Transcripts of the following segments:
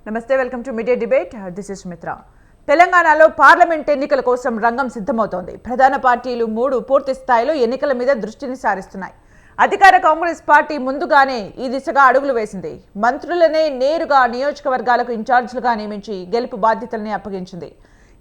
నమస్తే, welcome to media debate. This is మిత్ర. తెలంగాణలో పార్లమెంట్ ఎన్నికల కోసం రంగం సిద్ధమవుతోంది. ప్రధాన పార్టీలు 3 పూర్తి స్థాయిలో ఎన్నికల మీద దృష్టిని సారిస్తున్నాయి. అధికార కాంగ్రెస్ పార్టీ ముందుగానే ఈ దిశగా అడుగులు వేసింది. మంత్రులనే నేరుగా నియోజకవర్గాలకు ఇన్ఛార్జీలుగా నియమించి గెలుపు బాధ్యతల్ని అప్పగించింది.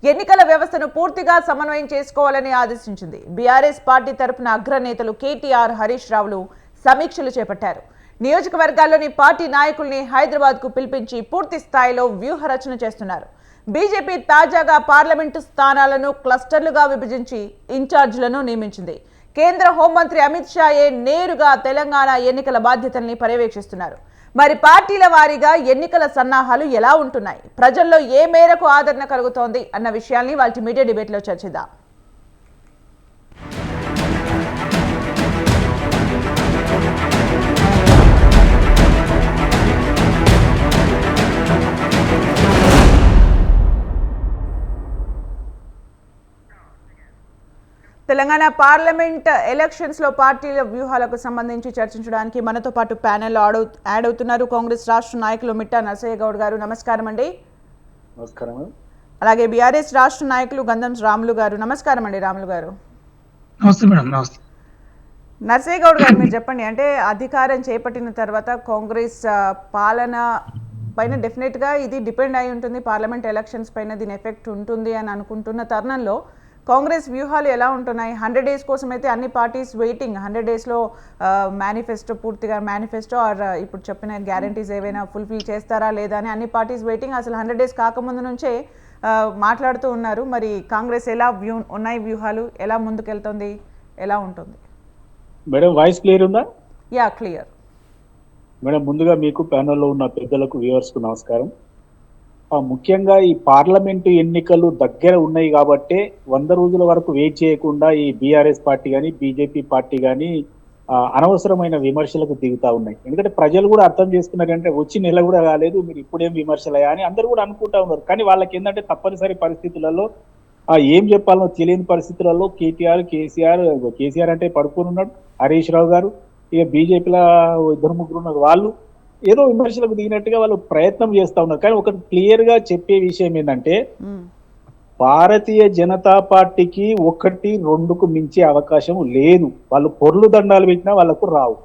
ఎన్నికల వ్యవస్థను పూర్తిగా సమన్వయం చేసుకోవాలని ఆదేశించింది. బీఆర్ఎస్ పార్టీ తరపున అగ్రనేతలు కేటీఆర్, హరీష్ రావులు సమీక్షలు చేపట్టారు. నియోజకవర్గాల్లోని పార్టీ నాయకుల్ని హైదరాబాద్కు పిలిపించి పూర్తి స్థాయిలో వ్యూహరచన చేస్తున్నారు. బీజేపీ తాజాగా పార్లమెంటు స్థానాలను క్లస్టర్లుగా విభజించి ఇన్ఛార్జీలను నియమించింది. కేంద్ర హోంమంత్రి అమిత్ షాయే నేరుగా తెలంగాణ ఎన్నికల బాధ్యతల్ని పర్యవేక్షిస్తున్నారు. మరి పార్టీల వారీగా ఎన్నికల సన్నాహాలు ఎలా ఉంటున్నాయి, ప్రజల్లో ఏ మేరకు ఆదరణ కలుగుతోంది అన్న విషయాల్ని వాళ్ళ మీడియా డిబేట్లో చర్చిద్దాం. తెలంగాణ పార్లమెంట్ ఎలక్షన్స్లో పార్టీల వ్యూహాలకు సంబంధించి చర్చించడానికి మనతో పాటు ప్యానెల్లో యాడ్ అవుతున్నారు కాంగ్రెస్ రాష్ట్ర నాయకులు మిట్టా నరసయ్య గౌడ్ గారు. నమస్కారం అండి. నమస్కారం. అలాగే బీఆర్ఎస్ రాష్ట్ర నాయకులు గంధం రాములు గారు. నమస్కారం అండి రాములు గారు. నమస్తే మేడం. నమస్తే. నరసయ్య గౌడ్ గారు, మీరు చెప్పండి. అంటే అధికారం చేపట్టిన తర్వాత కాంగ్రెస్ పాలన పైన డెఫినెట్గా ఇది డిపెండ్ అయి ఉంటుంది, పార్లమెంట్ ఎలక్షన్స్ పైన దీని ఎఫెక్ట్ ఉంటుంది అని అనుకుంటున్న తరుణంలో కాంగ్రెస్ వ్యూహాలు ఎలా ఉంటున్నాయి? 100 days కోసం అయితే అన్ని పార్టీస్ వెయిటింగ్. 100 daysలో మేనిఫెస్టో, పూర్తిగా మేనిఫెస్టో ఆర్ ఇప్పుడు చెప్పిన గ్యారంటీస్ ఏవైనా ఫుల్ఫిల్ చేస్తారా లేదా అని అన్ని పార్టీస్ వెయిటింగ్. అసలు 100 days కాకముందు నుంచే మాట్లాడుతూ ఉన్నారు. మరి కాంగ్రెస్ ఎలా ఉన్నాయి వ్యూహాలు, ఎలా ముందుకెళ్తుంది, ఎలా ఉంటుంది? మేడం వాయిస్ క్లియర్ ఉందా? Yeah, clear. మేడం, ముందుగా మీకు ప్యానెల్లో ఉన్న పెద్దలకు, వ్యూవర్స్కు నమస్కారం. ముఖ్యంగా ఈ పార్లమెంటు ఎన్నికలు దగ్గర ఉన్నాయి కాబట్టే 100 రోజుల వరకు వెయిట్ చేయకుండా ఈ బీఆర్ఎస్ పార్టీ కానీ బీజేపీ పార్టీ కానీ అనవసరమైన విమర్శలకు దిగుతా ఉన్నాయి. ఎందుకంటే ప్రజలు కూడా అర్థం చేసుకున్నారు, అంటే వచ్చి నెల కూడా కాలేదు, మీరు ఇప్పుడేం విమర్శలయ్యా అని అందరూ కూడా అనుకుంటా ఉన్నారు. కానీ వాళ్ళకి ఏంటంటే తప్పనిసరి పరిస్థితులలో ఏం చెప్పాలనో తెలియని పరిస్థితులలో కేసీఆర్ అంటే పడుకొని ఉన్నాడు, హరీష్ రావు గారు, ఇక బీజేపీలో 2-3 ఉన్నారు. వాళ్ళు ఏదో విమర్శలకు దిగినట్టుగా వాళ్ళు ప్రయత్నం చేస్తా ఉన్నారు. కానీ ఒకటి క్లియర్ గా చెప్పే విషయం ఏంటంటే భారతీయ జనతా పార్టీకి 1-2కు మించే అవకాశం లేదు. వాళ్ళు పొర్లు దండాలు పెట్టినా వాళ్ళకు రావు.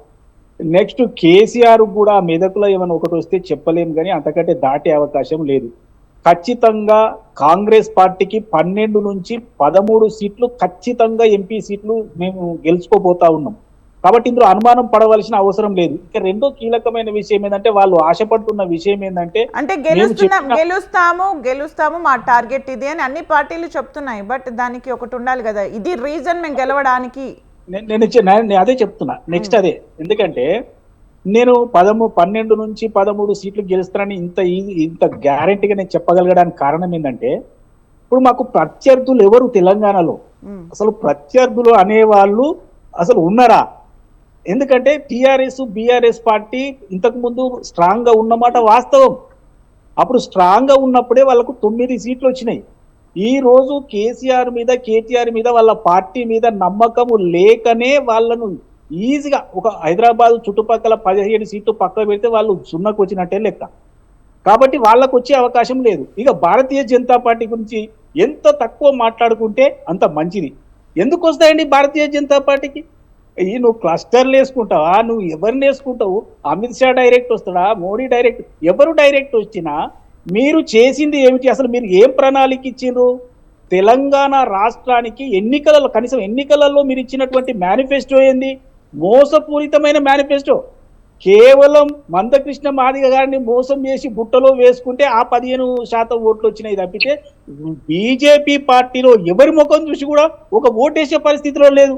నెక్స్ట్ కేసీఆర్ కూడా మెదకులో ఏమైనా ఒకటి వస్తే చెప్పలేము, కానీ అంతకంటే దాటే అవకాశం లేదు. ఖచ్చితంగా కాంగ్రెస్ పార్టీకి 12 నుంచి 13 సీట్లు ఖచ్చితంగా ఎంపీ సీట్లు మేము గెలుచుకోబోతా ఉన్నాం. కాబట్టి ఇందులో అనుమానం పడవలసిన అవసరం లేదు. ఇక రెండో కీలకమైన విషయం ఏంటంటే వాళ్ళు ఆశపడుతున్న విషయం ఏంటంటే గెలుస్తాము మా టార్గెట్ ఇది అని అన్ని పార్టీలు చెప్తున్నాయి. బట్ దానికి ఒకటి ఉండాలి కదా, ఇది రీజన్ మేము గెలవడానికి. నేను అదే చెప్తున్నా. నెక్స్ట్ అదే, ఎందుకంటే నేను 12 నుంచి 13 సీట్లు గెలుస్తానని ఇంత గ్యారంటీగా నేను చెప్పగలగడానికి కారణం ఏంటంటే ఇప్పుడు మాకు ప్రత్యర్థులు ఎవరు తెలంగాణలో, అసలు ప్రత్యర్థులు అనేవాళ్ళు అసలు ఉన్నారా? ఎందుకంటే టీఆర్ఎస్ బీఆర్ఎస్ పార్టీ ఇంతకు ముందు స్ట్రాంగ్ గా ఉన్నమాట వాస్తవం. అప్పుడు స్ట్రాంగ్ గా ఉన్నప్పుడే వాళ్ళకు 9 సీట్లు వచ్చినాయి. ఈ రోజు కేసీఆర్ మీద కేటీఆర్ మీద వాళ్ళ పార్టీ మీద నమ్మకము లేకనే వాళ్ళను ఈజీగా ఒక హైదరాబాద్ చుట్టుపక్కల 17 సీట్లు పక్క పెడితే వాళ్ళు 0కు వచ్చినట్టే లెక్క. కాబట్టి వాళ్ళకు వచ్చే అవకాశం లేదు. ఇక భారతీయ జనతా పార్టీ గురించి ఎంత తక్కువ మాట్లాడుకుంటే అంత మంచిది. ఎందుకు వస్తాయండి భారతీయ జనతా పార్టీకి? నువ్వు క్లస్టర్లు వేసుకుంటావా, నువ్వు ఎవరిని వేసుకుంటావు? అమిత్ షా డైరెక్ట్ వస్తాడా, మోడీ డైరెక్ట్, ఎవరు డైరెక్ట్ వచ్చినా మీరు చేసింది ఏమిటి? అసలు మీరు ఏం ప్రణాళిక ఇచ్చిండ్రు? తెలంగాణ రాష్ట్రానికి ఎన్నికలలో, కనీసం ఎన్నికలలో మీరు ఇచ్చినటువంటి మేనిఫెస్టో ఏంది? మోసపూరితమైన మేనిఫెస్టో. కేవలం మందకృష్ణ మాదిగ గారిని మోసం చేసి బుట్టలో వేసుకుంటే ఆ 15% ఓట్లు వచ్చినాయి తప్పితే బీజేపీ పార్టీలో ఎవరి ముఖం చూసి కూడా ఒక ఓటేసే పరిస్థితిలో లేదు.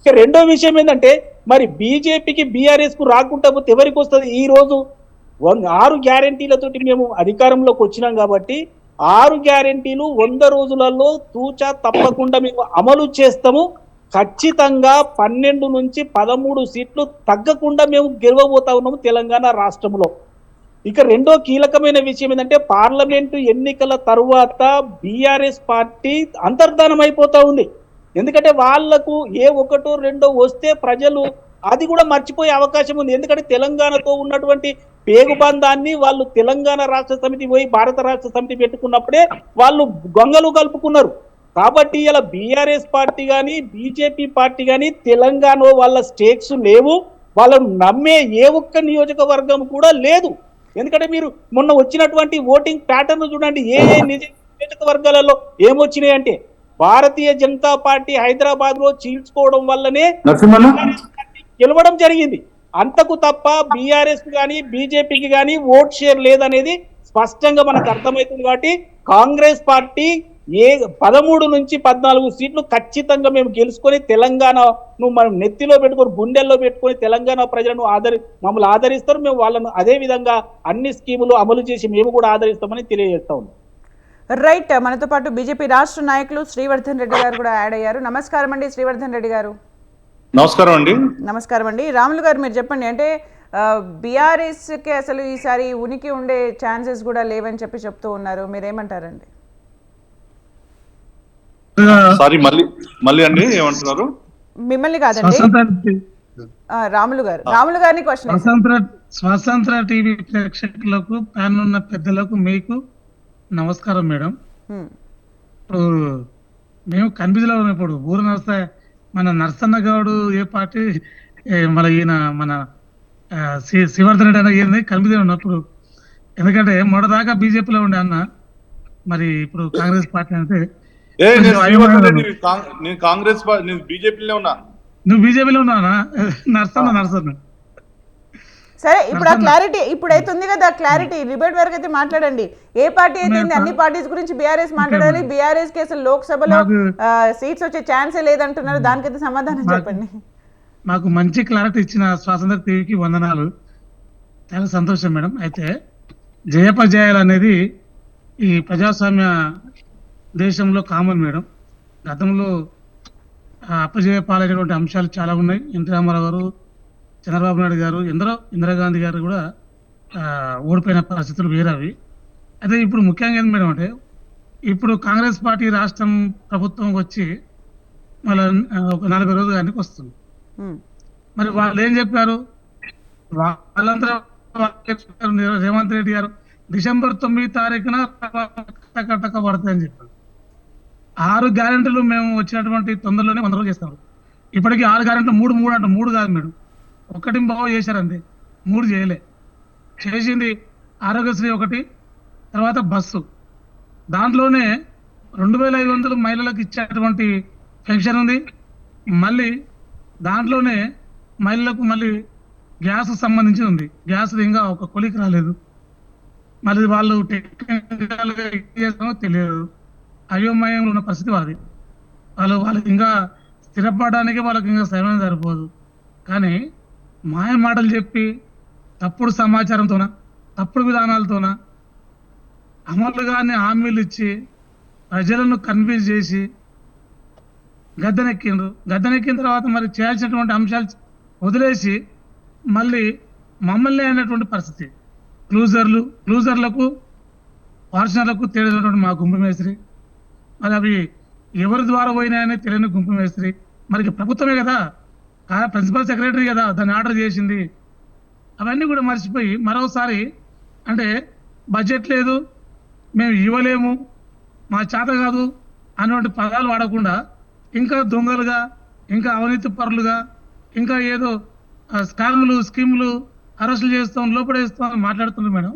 ఇక రెండో విషయం ఏంటంటే మరి బీజేపీకి బీఆర్ఎస్ కు రాకుండా పోతే ఎవరికి వస్తుంది? ఈ రోజు 6 గ్యారంటీలతోటి మేము అధికారంలోకి వచ్చినాం కాబట్టి 6 గ్యారంటీలు 100 రోజులలో తూచా తప్పకుండా మేము అమలు చేస్తాము. ఖచ్చితంగా 12 నుంచి 13 సీట్లు తగ్గకుండా మేము గెలవబోతా ఉన్నాము తెలంగాణ రాష్ట్రంలో. ఇక రెండో కీలకమైన విషయం ఏంటంటే పార్లమెంటు ఎన్నికల తరువాత బీఆర్ఎస్ పార్టీ అంతర్ధానం అయిపోతా ఉంది. ఎందుకంటే వాళ్లకు ఏ 1-2 వస్తే ప్రజలు అది కూడా మర్చిపోయే అవకాశం ఉంది. ఎందుకంటే తెలంగాణతో ఉన్నటువంటి పేగుబంధాన్ని వాళ్ళు తెలంగాణ రాష్ట్ర సమితి పోయి భారత రాష్ట్ర సమితి పెట్టుకున్నప్పుడే వాళ్ళు గొంగలు కలుపుకున్నారు. కాబట్టి ఇలా బీఆర్ఎస్ పార్టీ కానీ బీజేపీ పార్టీ కానీ తెలంగాణ వాళ్ళ స్టేక్స్ లేవు, వాళ్ళను నమ్మే ఏ ఒక్క నియోజకవర్గం కూడా లేదు. ఎందుకంటే మీరు మొన్న వచ్చినటువంటి ఓటింగ్ ప్యాటర్న్ చూడండి, ఏ ఏ నియోజకవర్గాలలో ఏమొచ్చినాయి అంటే భారతీయ జనతా పార్టీ హైదరాబాద్ లో చీల్చుకోవడం వల్లనే గెలవడం జరిగింది. అంతకు తప్ప బీఆర్ఎస్ కానీ బీజేపీకి కానీ ఓట్ షేర్ లేదనేది స్పష్టంగా మనకు అర్థమవుతుంది. కాబట్టి కాంగ్రెస్ పార్టీ 13 నుంచి 14 సీట్లు ఖచ్చితంగా మేము గెలుచుకొని తెలంగాణను మనం నెత్తిలో పెట్టుకొని గుండెల్లో పెట్టుకొని తెలంగాణ ప్రజలను మమ్మల్ని ఆదరిస్తారు. మేము వాళ్ళను అదే విధంగా అన్ని స్కీములు అమలు చేసి మేము కూడా ఆదరిస్తామని తెలియజేస్తా ఉన్నాం. రైట్, మనతో పాటు బీజేపీ రాష్ట్ర నాయకులు శ్రీవర్ధన్ రెడ్డి గారు కూడా యాడ్ అయ్యారు. నమస్కారం అండి శ్రీవర్ధన్ రెడ్డి గారు. నమస్కారం అండి. నమస్కారం అండి. రాములు గారు, మీరు చెప్పండి, అంటే బీఆర్ఎస్కి అసలు ఈసారి ఉనికి ఉండే ఛాన్సెస్ కూడా లేవని చెప్తూ ఉన్నారు, మీరేమంటారండి? సారీ, మళ్ళీ అండి ఏమంటున్నారు? మిమ్మల్ని కాదండి, రాములు గారిని క్వశ్చన్. స్వతంత్ర టీవీ ప్రేక్షకులకు, ప్యాన్ ఉన్న పెద్దలకు మీకు నమస్కారం మేడం. ఇప్పుడు మేము కన్ఫ్యూజ్లో ఉన్నప్పుడు ఊరు మన నరసన్న గౌడు ఏ పార్టీ, మన శివర్ధన్ రెడ్డి అన్న ఏంది కన్ఫ్యూజ్లో ఉన్నప్పుడు. ఎందుకంటే మొదటిదాకా బీజేపీలో ఉండే అన్న, మరి ఇప్పుడు కాంగ్రెస్ పార్టీ అంటే నేను కాంగ్రెస్ బీజేపీలో ఉన్నా. నువ్వు బీజేపీలో ఉన్నావా? నరసన్న సరే, ఇప్పుడు ఆ క్లారిటీ ఇప్పుడైతే ఉంది కదా, క్లారిటీ డిబేట్ వరకు అయితే మాట్లాడండి. ఏ పార్టీ అయితే అన్ని పార్టీస్ గురించి బీఆర్ఎస్ మాట్లాడాలి, బీఆర్ఎస్ కి అసలు లోక్సభలో సీట్స్ వచ్చే ఛాన్సే లేదంటున్నారు, దానికైతే సమాధానం చెప్పండి. మాకు మంచి క్లారిటీ ఇచ్చిన స్వాతంత్ర టీవీకి వందనాలు, చాలా సంతోషం మేడం. అయితే జయపజయాలు అనేది ఈ ప్రజాస్వామ్య దేశంలో కామన్ మేడం. గతంలో అపజయ పాలైనటువంటి అంశాలు చాలా ఉన్నాయి. ఎన్టీ రామారావు గారు, చంద్రబాబు నాయుడు గారు, ఇందిరాగాంధీ గారు కూడా ఓడిపోయిన పరిస్థితులు వేరేవి. అయితే ఇప్పుడు ముఖ్యంగా ఏంటి మేడం అంటే, ఇప్పుడు కాంగ్రెస్ పార్టీ రాష్ట్రం ప్రభుత్వం వచ్చి మళ్ళీ ఒక 40 రోజులు కానీ వస్తుంది. మరి వాళ్ళు ఏం చెప్పారు? వాళ్ళంతా రేవంత్ రెడ్డి గారు డిసెంబర్ 9 తారీఖున కట్టక పడతాయని చెప్పారు. 6 గ్యారెంటీలు మేము వచ్చినటువంటి తొందరలోనే 100 రోజులు చేస్తాం. ఇప్పటికీ 6 గ్యారెంటీలు 3 అంట, 3 కాదు మేడం, 1 బాగా చేశారండి, 3 చేయలే. చేసింది ఆరోగ్యశ్రీ ఒకటి, తర్వాత బస్సు, దాంట్లోనే 2500 మహిళలకు ఇచ్చేటువంటి పెన్షన్ ఉంది. మళ్ళీ దాంట్లోనే మహిళలకు మళ్ళీ గ్యాస్ సంబంధించి ఉంది. గ్యాస్ ఇంకా ఒక కొలికి రాలేదు. మళ్ళీ వాళ్ళు టెక్నికల్గా చేస్తామో తెలియదు, అయోమయంలో ఉన్న పరిస్థితి వాళ్ళది. వాళ్ళకి ఇంకా స్థిరపడడానికి వాళ్ళకి ఇంకా సమయం సరిపోదు. కానీ మాయ మాటలు చెప్పి తప్పుడు సమాచారంతోన, తప్పుడు విధానాలతోన అమలుగానే హామీలు ఇచ్చి ప్రజలను కన్ఫ్యూజ్ చేసి గద్దెనెక్కిన తర్వాత మరి చేయాల్సినటువంటి అంశాలు వదిలేసి మళ్ళీ మమ్మల్ని అయినటువంటి పరిస్థితి. క్లూజర్లకు పార్షనర్లకు తెలియనటువంటి మా గుంపు మేస్త్రి, మరి అవి ఎవరి ద్వారా పోయినాయని తెలియని గుంపు మేస్త్రి. మరి ప్రభుత్వమే కదా, ప్రిన్సిపల్ సెక్రటరీ కదా దాన్ని ఆర్డర్ చేసింది. అవన్నీ కూడా మర్చిపోయి మరోసారి అంటే బడ్జెట్ లేదు, మేము ఇవ్వలేము, మా చేత కాదు అనేటువంటి పదాలు వాడకుండా ఇంకా దొంగలుగా, ఇంకా అవినీతి పరులుగా, ఇంకా ఏదో స్కీములు అరెస్టులు చేస్తాం, లోపడేస్తాం మాట్లాడుతున్నారు మేడం.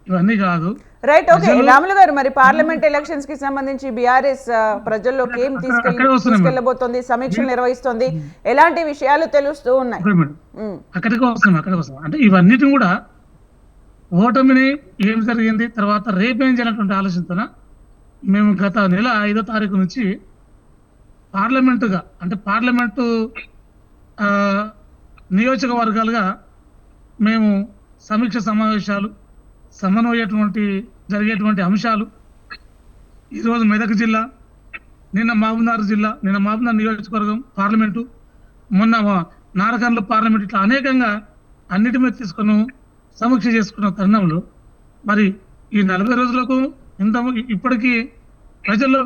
ఇవన్నీ కాదు. రైట్, ఓకే రాములు గారు, మరి పార్లమెంట్ ఎలక్షన్స్ కి సంబంధించి బీఆర్ఎస్ ప్రజల్లోకి ఏం తీసుకెళ్లబోతోంది, సమీక్షలు నిర్వహిస్తోంది, ఎలాంటి విషయాలు తెలుస్తూ ఉన్నాయి? అక్కడికి వస్తాం. అంటే ఇవన్నిటిని కూడా ఓటమిని ఏం జరిగింది, తర్వాత రేపేం చేయాలన్నటువంటి ఆలోచనతో మేము గత నెల 5వ తారీఖు నుంచి పార్లమెంటు నియోజకవర్గాలుగా మేము సమీక్ష సమావేశాలు, జరిగేటువంటి అంశాలు, ఈరోజు మెదక్ జిల్లా, నిన్న మహబూబ్నగర్ నియోజకవర్గం పార్లమెంటు, మొన్న నారకర్ల పార్లమెంట్, ఇట్లా అనేకంగా అన్నిటి మీద తీసుకుని సమీక్ష చేసుకున్న తరుణంలో మరి ఈ 40 రోజులకు ఇప్పటికీ ప్రజల్లో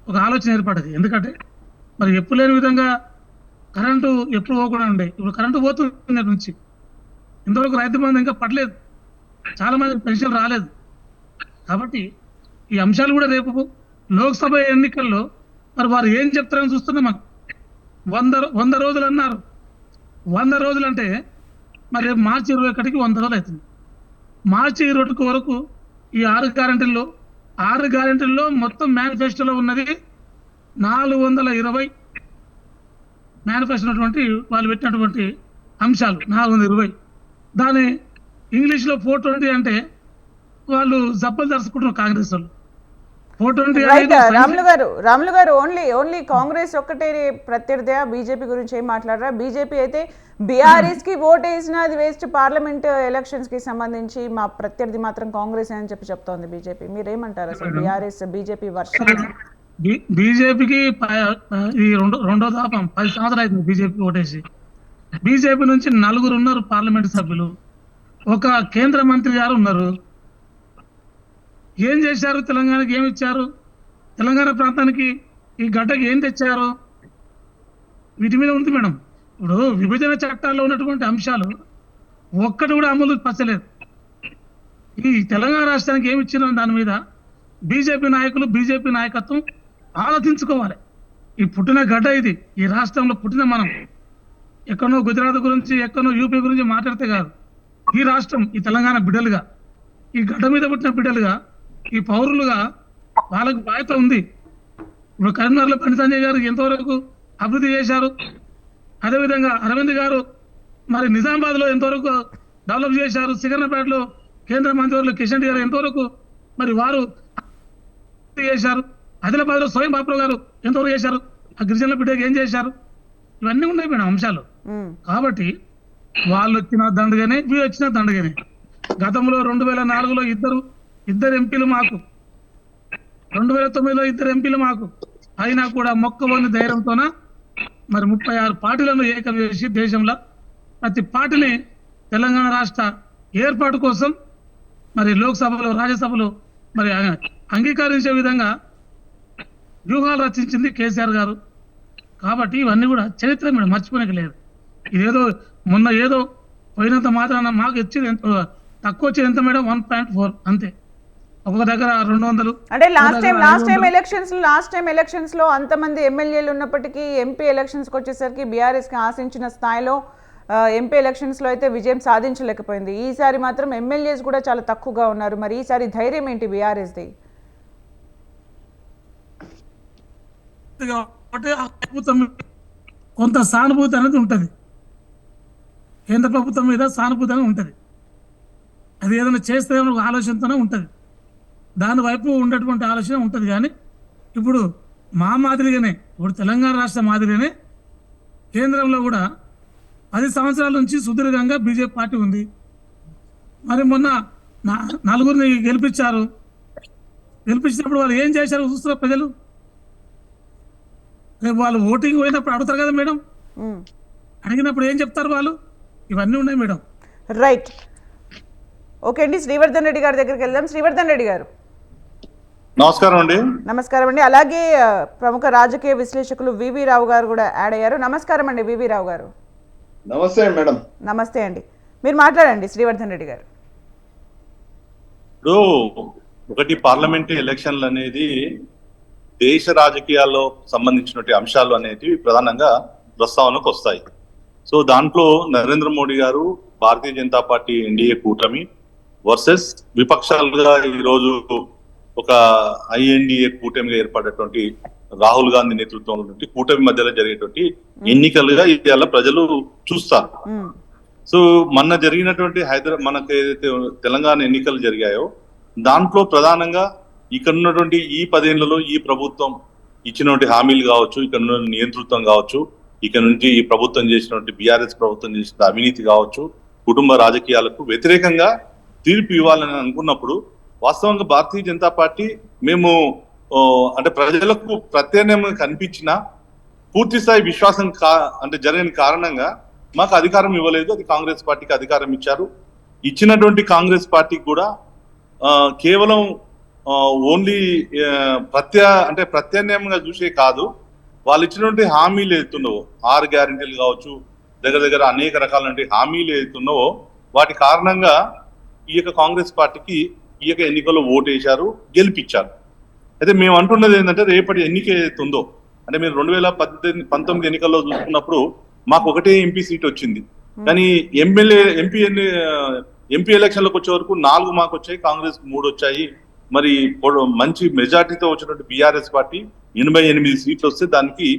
ఒక ఆలోచన ఏర్పడింది. ఎందుకంటే మరి ఎప్పుడు లేని విధంగా కరెంటు ఎప్పుడు పోకుండా ఉండే, ఇప్పుడు కరెంటు పోతుంది నుంచి. ఇంతవరకు రైతు బంధు ఇంకా పడలేదు, చాలా మంది పెన్షన్ రాలేదు. కాబట్టి ఈ అంశాలు కూడా రేపు లోక్సభ ఎన్నికల్లో మరి వారు ఏం చెప్తారని చూస్తున్నాం. మనం 100 రోజులు అన్నారు. 100 రోజులు అంటే మరి రేపు మార్చి 21కి 100 రోజులు అవుతుంది. మార్చి 21 వరకు ఈ 6 గ్యారెంటీల్లో మొత్తం మేనిఫెస్టోలో ఉన్నది 420 మేనిఫెస్టో వాళ్ళు పెట్టినటువంటి అంశాలు 420. దాని ఇంగ్లీష్లో 420 అంటే వాళ్ళు జబ్బలు దర్చుకుంటున్నారు కాంగ్రెస్ వాళ్ళు. 420 రైట్ అనేది రాములు గారు ఓన్లీ కాంగ్రెస్ ఒక్కటే ప్రత్యర్థి, బీజేపీ గురించి ఏం మాట్లాడరా? బీజేపీ అయితే బీఆర్ఎస్ కి ఓట్ వేసినా అది వేస్ట్, పార్లమెంట్ ఎలక్షన్స్ కి సంబంధించి మా ప్రత్యర్థి మాత్రం కాంగ్రెస్ అని చెప్తోంది బీజేపీ. మీరేమంటారు అసలు బీఆర్ఎస్ బీజేపీ వర్షన్? బీజేపీకి ఈ రెండో దాపం 10 సంవత్సరాలు అవుతుంది బీజేపీ ఓటేసి. బీజేపీ నుంచి 4 ఉన్నారు పార్లమెంట్ సభ్యులు, ఒక కేంద్ర మంత్రి గారు ఉన్నారు. ఏం చేశారు? తెలంగాణకి ఏమి ఇచ్చారు? తెలంగాణ ప్రాంతానికి ఈ గడ్డకి ఏం తెచ్చారు? వీటి మీద ఉంది మేడం. ఇప్పుడు విభజన చట్టాల్లో ఉన్నటువంటి అంశాలు ఒక్కటి కూడా అమలు పరచలేదు. ఈ తెలంగాణ రాష్ట్రానికి ఏమి ఇచ్చిన దాని మీద బీజేపీ నాయకులు, బీజేపీ నాయకత్వం ఆలోచించుకోవాలి. ఈ పుట్టిన గడ్డ ఇది, ఈ రాష్ట్రంలో పుట్టిన మనం. ఎక్కడో గుజరాత్ గురించి, ఎక్కడో యూపీ గురించి మాట్లాడితే కాదు. ఈ రాష్ట్రం, ఈ తెలంగాణ బిడ్డలుగా, ఈ గడ్డ మీద పుట్టిన బిడ్డలుగా, ఈ పౌరులుగా వాళ్ళకు బాధ్యత ఉంది. ఇప్పుడు కరీంనగర్లో బండి సంజయ్ గారు ఎంతవరకు అభివృద్ధి చేశారు? అదేవిధంగా అరవింద్ గారు మరి నిజామాబాద్లో ఎంతవరకు డెవలప్ చేశారు? సికింద్రాబాద్లో కేంద్ర మంత్రివర్యులు కిషన్ రెడ్డి గారు ఎంతవరకు మరి వారు చేశారు? ఆదిలాబాద్లో స్వయం బాపురావు గారు ఎంతవరకు చేశారు? ఆ గిరిజనుల బిడ్డకి ఏం చేశారు? ఇవన్నీ ఉన్నాయి మేడం అంశాలు. కాబట్టి వాళ్ళు వచ్చిన దండగానే, వీళ్ళు వచ్చిన దండగానే. గతంలో 2004లో ఇద్దరు ఎంపీలు మాకు, 2009లో 2 ఎంపీలు మాకు. అయినా కూడా మొక్కబోని ధైర్యంతోన మరి 36 పార్టీలను ఏకం చేసి దేశంలో ప్రతి పార్టీని తెలంగాణ రాష్ట్ర ఏర్పాటు కోసం మరి లోక్సభలో, రాజ్యసభలో మరి అంగీకరించే విధంగా వ్యూహాలు రచించింది కేసీఆర్ గారు. కాబట్టి ఇవన్నీ కూడా చరిత్ర మేడం, మర్చిపోయినకి లేదు. ఇదేదో మొన్న ఏదో పోయినంత మాత్రాన మాకు ఇచ్చింది తక్కువ వచ్చేది ఎంత మేడం? 1.4 అంతే. ఒక్కొక్క దగ్గర 200. అంటే లాస్ట్ టైం ఎలక్షన్స్ లో అంతమంది ఎమ్మెల్యేలు ఉన్నప్పటికీ ఎంపీ ఎలక్షన్స్కి వచ్చేసరికి బీఆర్ఎస్కి ఆశించిన స్థాయిలో ఎంపీ ఎలక్షన్స్ లో అయితే విజయం సాధించలేకపోయింది. ఈసారి మాత్రం ఎమ్మెల్యేస్ కూడా చాలా తక్కువగా ఉన్నారు. మరి ఈసారి ధైర్యం ఏంటి బీఆర్ఎస్ది? కొంత సానుభూతి అనేది ఉంటుంది, కేంద్ర ప్రభుత్వం మీద సానుభూతి అనేది ఉంటుంది. అది ఏదైనా చేస్తే ఒక ఆలోచనతోనే ఉంటుంది, దాని వైపు ఉండేటువంటి ఆలోచన ఉంటుంది. కానీ ఇప్పుడు మా మాదిరిగానే, ఇప్పుడు తెలంగాణ రాష్ట్ర మాదిరిగానే కేంద్రంలో కూడా 10 సంవత్సరాల నుంచి సుదీర్ఘంగా బీజేపీ పార్టీ ఉంది. మరి మొన్న 4 గెలిపించారు. గెలిపించినప్పుడు వాళ్ళు ఏం చేశారు చూస్తున్నారు ప్రజలు. రేపు వాళ్ళు ఓటింగ్ పోయినప్పుడు అడుగుతారు కదా మేడం, అడిగినప్పుడు ఏం చెప్తారు వాళ్ళు? ఇవన్నీ ఉన్నాయి మేడం. రైట్, ఓకే అండి. శ్రీవర్ధన్ రెడ్డి గారి దగ్గరికి వెళ్దాం. శ్రీవర్ధన్ రెడ్డి గారు నమస్కారం అండి. నమస్కారం అండి. అలాగే ప్రముఖ రాజకీయ విశ్లేషకులు వివి రావు గారు కూడా యాడ్ అయ్యారు. నమస్కారం అండి వివి రావు గారు. నమస్తే మేడం. నమస్తే అండి, మీరు మాట్లాడండి శ్రీవర్ధన్ రెడ్డి గారు. ఇప్పుడు ఒకటి, పార్లమెంట్ ఎలక్షన్లు అనేది దేశ రాజకీయాల్లో సంబంధించినటువంటి అంశాలు అనేవి ప్రధానంగా ప్రస్తావనకు వస్తాయి. సో దాంట్లో నరేంద్ర మోడీ గారు, భారతీయ జనతా పార్టీ ఎన్డీఏ కూటమి వర్సెస్ విపక్షాలుగా ఈరోజు ఒక ఐఎన్డీఏ కూటమిగా ఏర్పడేటువంటి రాహుల్ గాంధీ నేతృత్వంలో కూటమి మధ్యలో జరిగేటువంటి ఎన్నికలుగా ఇవాళ ప్రజలు చూస్తారు. సో మొన్న జరిగినటువంటి మనకు ఏదైతే తెలంగాణ ఎన్నికలు జరిగాయో దాంట్లో ప్రధానంగా ఇక్కడ ఉన్నటువంటి ఈ 10 ఏళ్లలో ఈ ప్రభుత్వం ఇచ్చినటువంటి హామీలు కావచ్చు, ఇక్కడ ఉన్న నియంతృత్వం కావచ్చు, ఇక్కడ నుంచి ఈ ప్రభుత్వం చేసినటువంటి బీఆర్ఎస్ ప్రభుత్వం చేసిన అవినీతి కావచ్చు, కుటుంబ రాజకీయాలకు వ్యతిరేకంగా తీర్పు ఇవ్వాలని అనుకున్నప్పుడు వాస్తవంగా భారతీయ జనతా పార్టీ మేము అంటే ప్రజలకు ప్రత్యామ్నాయంగా కనిపించిన పూర్తి స్థాయి విశ్వాసం అంటే జరిగిన కారణంగా మాకు అధికారం ఇవ్వలేదు. అది కాంగ్రెస్ పార్టీకి అధికారం ఇచ్చారు. ఇచ్చినటువంటి కాంగ్రెస్ పార్టీకి కూడా కేవలం ఓన్లీ అంటే ప్రత్యామ్నాయంగా చూసే కాదు, వాళ్ళు ఇచ్చినటువంటి హామీలు ఏతున్నావో 6 గ్యారెంటీలు కావచ్చు, దగ్గర అనేక రకాలైన హామీలు ఏతున్నావో వాటి కారణంగా ఈ యొక్క కాంగ్రెస్ పార్టీకి ఈ యొక్క ఎన్నికల్లో ఓటు వేశారు, గెలిపించారు. అయితే మేము అంటున్నది ఏంటంటే రేపటి ఎన్నిక ఏదైతే ఉందో, అంటే మీరు 2019 ఎన్నికల్లో చూసుకున్నప్పుడు మాకు ఒకటే ఎంపీ సీట్ వచ్చింది, కానీ ఎంపీ ఎలక్షన్లకు వచ్చే వరకు 4 మాకు వచ్చాయి, కాంగ్రెస్ 3 వచ్చాయి. మరి మంచి మెజార్టీతో వచ్చినటువంటి బీఆర్ఎస్ పార్టీ 88 సీట్లు వస్తే దానికి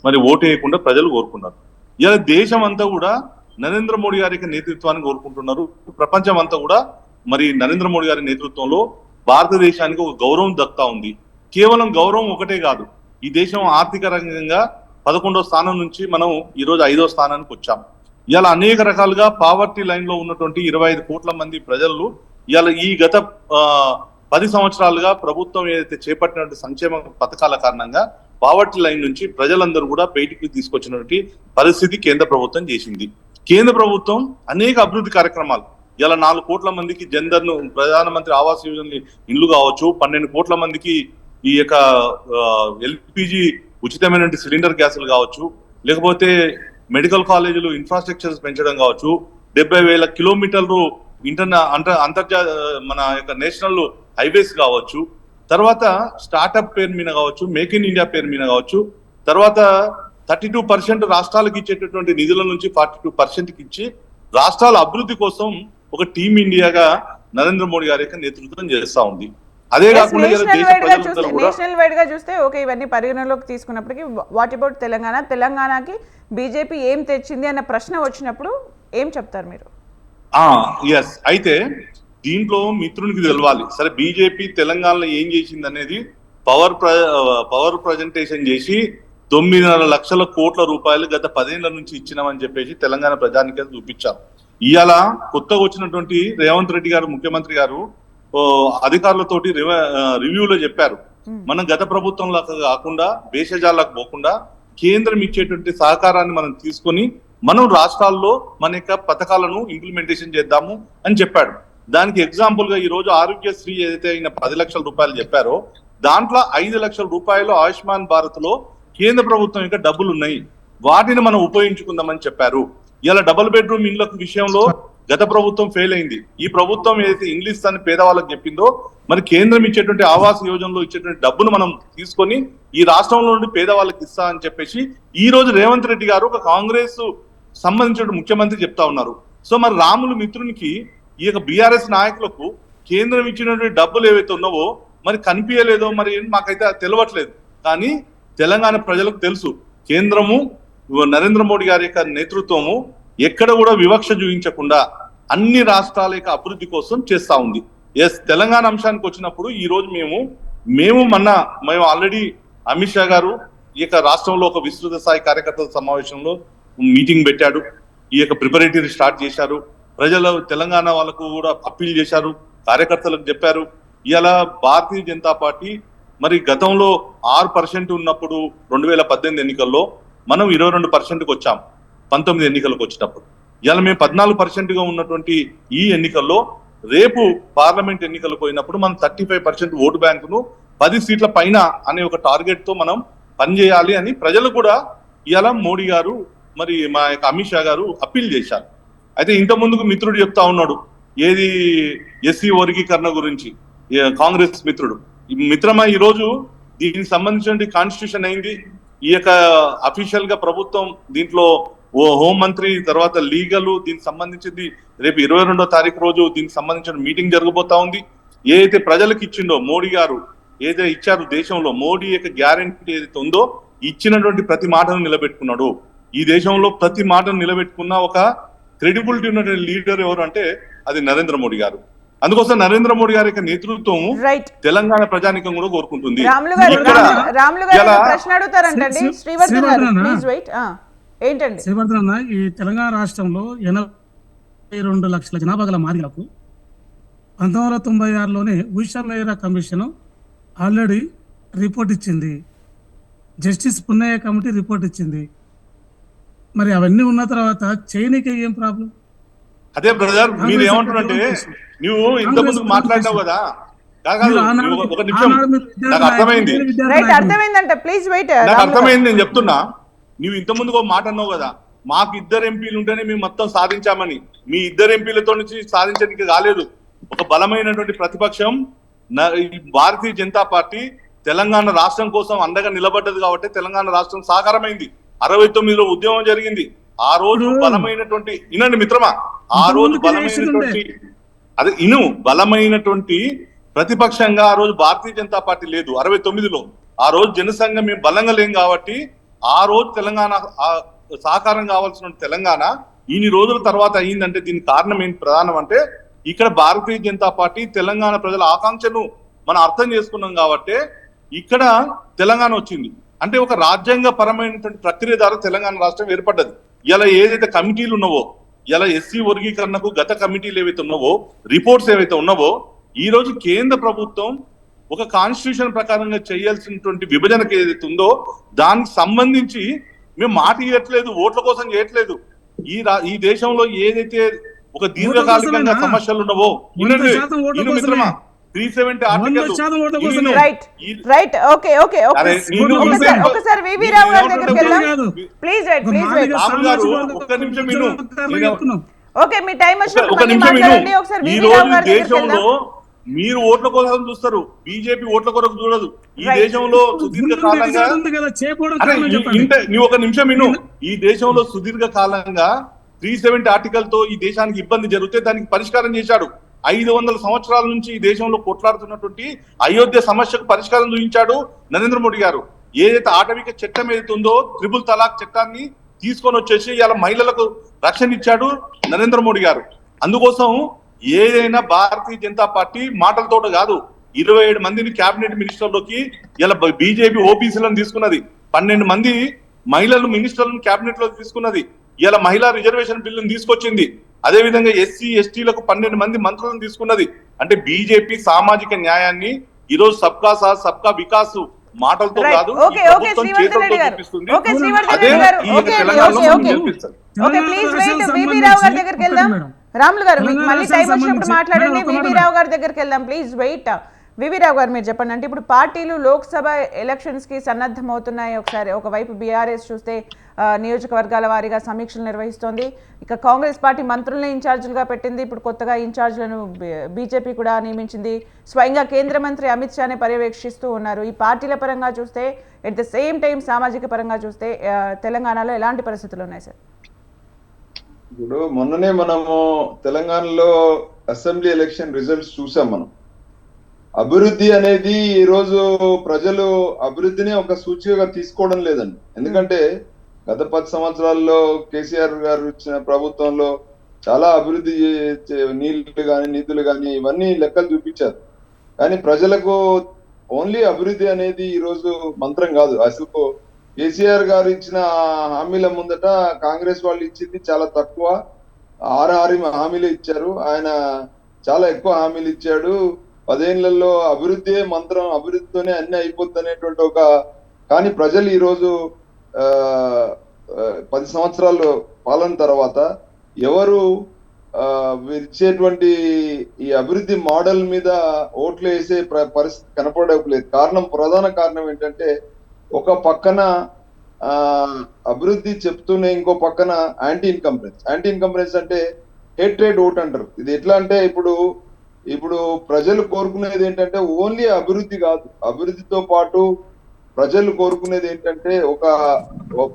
మరి ఓటు వేయకుండా ప్రజలు కోరుకున్నారు. ఇలా దేశం అంతా కూడా నరేంద్ర మోడీ గారి నేతృత్వాన్ని కోరుకుంటున్నారు. ప్రపంచం అంతా కూడా మరి నరేంద్ర మోడీ గారి నేతృత్వంలో భారతదేశానికి ఒక గౌరవం దక్కుతా ఉంది. కేవలం గౌరవం ఒకటే కాదు, ఈ దేశం ఆర్థిక రంగంగా 11వ స్థానం నుంచి మనం ఈరోజు 5వ స్థానానికి వచ్చాం. ఇలా అనేక రకాలుగా పావర్టీ లైన్ లో ఉన్నటువంటి 25 కోట్ల మంది ప్రజలు ఇలా ఈ గత 10 సంవత్సరాలుగా ప్రభుత్వం ఏదైతే చేపట్టినటువంటి సంక్షేమ పథకాల కారణంగా పావర్టీ లైన్ నుంచి ప్రజలందరూ కూడా బయటికి తీసుకొచ్చినటువంటి పరిస్థితి కేంద్ర ప్రభుత్వం చేసింది. కేంద్ర ప్రభుత్వం అనేక అభివృద్ధి కార్యక్రమాలు, ఇలా 4 కోట్ల మందికి జన్ధన్ ప్రధానమంత్రి ఆవాస్ యోజన ఇండ్లు కావచ్చు, 12 కోట్ల మందికి ఈ యొక్క ఎల్పిజి ఉచితమైన సిలిండర్ గ్యాసులు కావచ్చు, లేకపోతే మెడికల్ కాలేజీలు ఇన్ఫ్రాస్ట్రక్చర్స్ పెంచడం కావచ్చు, 70,000 కిలోమీటర్లు మన యొక్క నేషనల్ హైవేస్ కావచ్చు, తర్వాత స్టార్ట్అప్ పేరు మీద కావచ్చు, మేక్ ఇన్ ఇండియా పేరు మీద కావచ్చు, తర్వాత 32% రాష్ట్రాలకు ఇచ్చేటటువంటి నిధుల నుంచి 42% ఇచ్చి రాష్ట్రాల అభివృద్ధి కోసం ఒక టీమ్ ఇండియాగా నరేంద్ర మోడీ గారి యొక్క నేతృత్వం చేస్తా ఉంది. అదే కాకుండా నేషనల్ వైడ్ గా చూస్తే ఓకే, ఇవన్నీ పరిగణలోకి తీసుకున్నప్పటికీ వాట్ అబౌట్ తెలంగాణకి బీజేపీ ఏం తెచ్చింది అన్న ప్రశ్న వచ్చినప్పుడు ఏం చెప్తారు మీరు? ఎస్, అయితే దీంట్లో మిత్రునికి తెలవాలి. సరే, బీజేపీ తెలంగాణలో ఏం చేసింది అనేది పవర్ ప్రజెంటేషన్ చేసి 9.5 లక్షల కోట్ల రూపాయలు గత 10 ఏళ్ల నుంచి ఇచ్చినామని చెప్పేసి తెలంగాణ ప్రజానికి చూపించారు. ఇవాళ కొత్తగా వచ్చినటువంటి రేవంత్ రెడ్డి గారు ముఖ్యమంత్రి గారు అధికారులతోటి రివ్యూలో చెప్పారు, మనం గత ప్రభుత్వంలో కాకుండా భేషజాలకు పోకుండా కేంద్రం ఇచ్చేటువంటి సహకారాన్ని మనం తీసుకొని మనం రాష్ట్రాల్లో మన యొక్క పథకాలను ఇంప్లిమెంటేషన్ చేద్దాము అని చెప్పాడు. దానికి ఎగ్జాంపుల్ గా ఈ రోజు ఆరోగ్యశ్రీ ఏదైతే ఆయన 10 లక్షల రూపాయలు చెప్పారో దాంట్లో 5 లక్షల రూపాయలు ఆయుష్మాన్ భారత్ లో కేంద్ర ప్రభుత్వం యొక్క డబ్బులు ఉన్నాయి, వాటిని మనం ఉపయోగించుకుందామని చెప్పారు. ఇలా డబుల్ బెడ్రూమ్ ఇళ్ల విషయంలో గత ప్రభుత్వం ఫెయిల్ అయింది. ఈ ప్రభుత్వం ఏదైతే ఇంగ్లీష్ అని పేదవాళ్ళకి చెప్పిందో, మరి కేంద్రం ఇచ్చేటువంటి ఆవాస్ యోజనలో ఇచ్చేటువంటి డబ్బును మనం తీసుకొని ఈ రాష్ట్రంలో నుండి పేదవాళ్ళకి ఇస్తా అని చెప్పేసి ఈ రోజు రేవంత్ రెడ్డి గారు ఒక కాంగ్రెస్ సంబంధించిన ముఖ్యమంత్రి చెప్తా ఉన్నారు. సో మరి రాములు మిత్రునికి ఈ యొక్క బీఆర్ఎస్ నాయకులకు కేంద్రం ఇచ్చినటువంటి డబ్బులు ఏవైతే ఉన్నావో మరి కనిపించలేదో మరి మాకైతే తెలియట్లేదు. కానీ తెలంగాణ ప్రజలకు తెలుసు, కేంద్రము నరేంద్ర మోడీ గారి యొక్క నేతృత్వము ఎక్కడ కూడా వివక్ష చూపించకుండా అన్ని రాష్ట్రాల యొక్క అభివృద్ధి కోసం చేస్తా ఉంది. ఎస్, తెలంగాణ అంశానికి వచ్చినప్పుడు ఈ రోజు మేము ఆల్రెడీ అమిత్ షా గారు ఈ యొక్క రాష్ట్రంలో ఒక విస్తృత స్థాయి కార్యకర్తల సమావేశంలో మీటింగ్ పెట్టాడు. ఈ యొక్క ప్రిపరేటరీ స్టార్ట్ చేశారు. ప్రజలు తెలంగాణ వాళ్ళకు కూడా అప్పీల్ చేశారు, కార్యకర్తలకు చెప్పారు. ఇలా భారతీయ జనతా పార్టీ మరి గతంలో 6% ఉన్నప్పుడు 2018 ఎన్నికల్లో మనం 22%కి వచ్చాం 19 ఎన్నికలకు వచ్చినప్పుడు. ఇలా మేము 14%గా ఉన్నటువంటి ఈ ఎన్నికల్లో రేపు పార్లమెంట్ ఎన్నికలకు పోయినప్పుడు మనం 35% ఓటు బ్యాంకును 10 సీట్ల పైన అనే ఒక టార్గెట్ తో మనం పనిచేయాలి అని ప్రజలు కూడా ఇలా మోడీ గారు మరి మా యొక్క అమిత్ షా గారు అప్పీల్ చేశారు. అయితే ఇంత ముందుకు మిత్రుడు చెప్తా ఉన్నాడు ఏది ఎస్సీ వర్గీకరణ గురించి, కాంగ్రెస్ మిత్రుడు. మిత్రమా, ఈ రోజు దీనికి సంబంధించిన కాన్స్టిట్యూషన్ అయింది. ఈ యొక్క అఫీషియల్ గా ప్రభుత్వం దీంట్లో హోంమంత్రి తర్వాత లీగల్ దీనికి సంబంధించింది రేపు 22వ తారీఖు రోజు దీనికి సంబంధించిన మీటింగ్ జరగబోతా ఉంది. ఏదైతే ప్రజలకు ఇచ్చిండో మోడీ గారు ఏదైతే ఇచ్చారు దేశంలో, మోడీ యొక్క గ్యారంటీ ఏదైతే ఉందో ఇచ్చినటువంటి ప్రతి మాటను నిలబెట్టుకున్నాడు. ఈ దేశంలో ప్రతి మాటను నిలబెట్టుకున్న ఒక క్రెడిబిలిటీ ఉన్నటువంటి లీడర్ ఎవరు అంటే అది నరేంద్ర మోడీ గారు. అందుకోసం నరేంద్ర మోడీ గారి యొక్క నేతృత్వం తెలంగాణ ప్రజానికం కూడా కోరుకుంటుంది. శ్రీవర్ధన్, ఈ తెలంగాణ రాష్ట్రంలో 82 లక్షల జనాభా గల మాదిగలకు 1996లోనే ఉషా మేరా కమిషన్ ఆల్రెడీ రిపోర్ట్ ఇచ్చింది, జస్టిస్ పున్నయ్య కమిటీ రిపోర్ట్ ఇచ్చింది. మరి అవన్నీ ఉన్న తర్వాత చైనీకి ఏం ప్రాబ్లం? అదే బ్రదర్, మీరు ఏమంటారంటే నువ్వు ఇంత ముందు మాట్లాడినావు కదా, ఒక నిమిషం, నాకు అర్థమైంది, అర్థమైందంట. ప్లీజ్ వెయిట్, నాకు అర్థమైంది. నేను చెప్తున్నా, నువ్వు ఇంత ముందు ఒక మాట అన్నావు కదా, మాకు 2 ఎంపీలు ఉంటేనే మేము మొత్తం సాధించామని. మీ 2 ఎంపీలతో నుంచి సాధించడానికి కాలేదు. ఒక బలమైనటువంటి ప్రతిపక్షం ఈ భారతీయ జనతా పార్టీ తెలంగాణ రాష్ట్రం కోసం అండగా నిలబడ్డది కాబట్టి తెలంగాణ రాష్ట్రం సాకారమైంది. 69లో ఉద్యమం జరిగింది. ఆ రోజు బలమైనటువంటి వినండి మిత్రమా, ఆ రోజు బలమైనటువంటి బలమైనటువంటి ప్రతిపక్షంగా ఆ రోజు భారతీయ జనతా పార్టీ లేదు. 69లో ఆ రోజు జనసంఘం మేము బలంగా లేం కాబట్టి ఆ రోజు తెలంగాణ సాకారం కావాల్సిన తెలంగాణ ఇన్ని రోజుల తర్వాత అయ్యిందంటే దీనికి కారణం ఏంటి? ప్రధానం అంటే ఇక్కడ భారతీయ జనతా పార్టీ తెలంగాణ ప్రజల ఆకాంక్షను మనం అర్థం చేసుకున్నాం కాబట్టి ఇక్కడ తెలంగాణ వచ్చింది. అంటే ఒక రాజ్యాంగ పరమైనటువంటి ప్రక్రియ ద్వారా తెలంగాణ రాష్ట్రం ఏర్పడ్డది. ఇలా ఏదైతే కమిటీలు ఉన్నావో, ఇలా ఎస్సీ వర్గీకరణకు గత కమిటీలు ఏవైతే ఉన్నావో, రిపోర్ట్స్ ఏవైతే ఉన్నావో, ఈ రోజు కేంద్ర ప్రభుత్వం ఒక కాన్స్టిట్యూషన్ ప్రకారంగా చేయాల్సినటువంటి విభజనకు ఏదైతే ఉందో దానికి సంబంధించి మేము మాట ఇవ్వట్లేదు, ఓట్ల కోసం చేయట్లేదు. ఈ దేశంలో ఏదైతే ఒక దీర్ఘకాలికంగా సమస్యలు ఉన్నావో, 370 articles right okay okay okay ఒకసారి వివి రావు గారి దగ్గరికి వెళ్దాం. ప్లీజ్ వెయిట్ ఒక్క నిమిషం విను. ఓకే మీ టైం ఒక నిమిషం విను. ఈ రోజు దేశంలో మీరు ఓట్ల కోసం చూస్తారు, బీజేపీ ఓట్ల కొరకు చూడదు. ఈ దేశంలో సుదీర్ఘకాలంగా నువ్వు ఒక నిమిషం విను. ఈ దేశంలో సుదీర్ఘ కాలంగా 370 ఆర్టికల్ తో ఈ దేశానికి ఇబ్బంది జరిగితే దానికి పరిష్కారం చేశాడు. 500 సంవత్సరాల నుంచి ఈ దేశంలో కొట్లాడుతున్నటువంటి అయోధ్య సమస్యకు పరిష్కారం చూపించాడు నరేంద్ర మోడీ గారు. ఏదైతే ఆటవిక చట్టం ఏదైతే ఉందో ట్రిపుల్ తలాక్ చట్టాన్ని తీసుకొని వచ్చేసి ఇలా మహిళలకు రక్షణ ఇచ్చాడు నరేంద్ర మోడీ గారు. అందుకోసం ఏదైనా భారతీయ జనతా పార్టీ మాటలతో కాదు, 27 మందిని కేబినెట్ మినిస్టర్లోకి ఇలా బీజేపీ ఓబీసీలను తీసుకున్నది. 12 మంది మహిళలు మినిస్టర్లను కేబినెట్ లో తీసుకున్నది. ఇలా మహిళా రిజర్వేషన్ బిల్లును తీసుకొచ్చింది. అదే విధంగా ఎస్సీ ఎస్టీలకు 12 మంది మంత్రులను తీసుకున్నది. అంటే బీజేపీ సామాజిక న్యాయాన్ని ఈరోజు సబ్కా సాత్ సబ్కా వికాస్ మాటలతో కాదు, చేతులతో చూపిస్తుంది. అదే ఈ తెలంగాణలో చూపిస్తారు. రాములు గారు మీకు మళ్ళీ టైం వచ్చినప్పుడు మాట్లాడండి. వివి రావు గారి దగ్గరికి వెళ్దాం. Please wait. వివి రావు గారు మీరు చెప్పండి. అంటే ఇప్పుడు పార్టీలు లోక్సభ ఎలక్షన్స్ కి సన్నద్ధమవుతున్నాయి. ఒకసారి ఒకవైపు బీఆర్ఎస్ చూస్తే నియోజకవర్గాల వారీగా సమీక్షలు నిర్వహిస్తోంది. ఇక కాంగ్రెస్ పార్టీ మంత్రులను ఇన్ఛార్జీలుగా పెట్టింది. ఇప్పుడు కొత్తగా ఇన్ఛార్జీలను బీజేపీ కూడా నియమించింది. స్వయంగా కేంద్ర మంత్రి అమిత్ షానే పర్యవేక్షిస్తూ ఉన్నారు. ఈ పార్టీల పరంగా చూస్తే ఎట్ ద సేమ్ టైం సామాజిక పరంగా చూస్తే తెలంగాణలో ఎలాంటి పరిస్థితులు ఉన్నాయి సార్? ఇప్పుడు మొన్ననే మనము తెలంగాణలో అసెంబ్లీ ఎలక్షన్ రిజల్ట్స్ చూసాం. మనం అభివృద్ధి అనేది ఈ రోజు ప్రజలు అభివృద్ధిని ఒక సూచికగా తీసుకోవడం లేదండి. ఎందుకంటే గత 10 సంవత్సరాల్లో కేసీఆర్ గారు ఇచ్చిన ప్రభుత్వంలో చాలా అభివృద్ధి నీళ్లు కానీ నిధులు కానీ ఇవన్నీ లెక్కలు చూపించారు. కానీ ప్రజలకు ఓన్లీ అభివృద్ధి అనేది ఈ రోజు మంత్రం కాదు. అసలు కేసీఆర్ గారు ఇచ్చిన హామీల ముందట కాంగ్రెస్ వాళ్ళు ఇచ్చింది చాలా తక్కువ, 6 హామీలు ఇచ్చారు. ఆయన చాలా ఎక్కువ హామీలు ఇచ్చాడు. 10 ఏళ్లలో అభివృద్ధి మంత్రం, అభివృద్ధితోనే అన్ని అయిపోద్ది అనేటువంటి ఒక, కానీ ప్రజలు ఈ రోజు 10 సంవత్సరాలు పాలన తర్వాత ఎవరు ఇచ్చేటువంటి ఈ అభివృద్ధి మోడల్ మీద ఓట్లు వేసే పరిస్థితి కనపడలేదు. ప్రధాన కారణం ఏంటంటే ఒక పక్కన అభివృద్ధి చెప్తూనే ఇంకో పక్కన యాంటీ ఇన్కంబరెన్స్ అంటే హేట్రేడ్ ఓట్ అంటారు. ఇది ఎట్లా అంటే ఇప్పుడు ప్రజలు కోరుకునేది ఏంటంటే ఓన్లీ అభివృద్ధి కాదు, అభివృద్ధితో పాటు ప్రజలు కోరుకునేది ఏంటంటే ఒక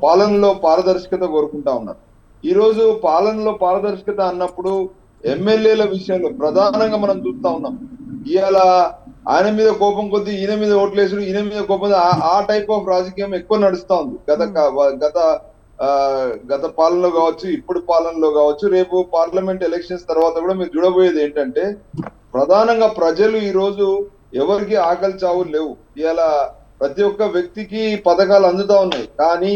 పాలనలో పారదర్శకత కోరుకుంటా ఉన్నారు. ఈ రోజు పాలనలో పారదర్శకత అన్నప్పుడు ఎమ్మెల్యేల విషయంలో ప్రధానంగా మనం చూస్తా ఉన్నాం. ఇవాళ ఆయన మీద కోపం కొద్దీ ఈయన మీద ఓట్లేసుడు, ఈయన మీద కోపం, ఆ టైప్ ఆఫ్ రాజకీయం ఎక్కువ నడుస్తా ఉంది. గత పాలనలో కావచ్చు, ఇప్పుడు పాలనలో కావచ్చు, రేపు పార్లమెంట్ ఎలక్షన్స్ తర్వాత కూడా మీరు చూడబోయేది ఏంటంటే ప్రధానంగా ప్రజలు ఈ రోజు ఎవరికి ఆకలి చావులు లేవు. ఇలా ప్రతి ఒక్క వ్యక్తికి పథకాలు అందుతా ఉన్నాయి. కానీ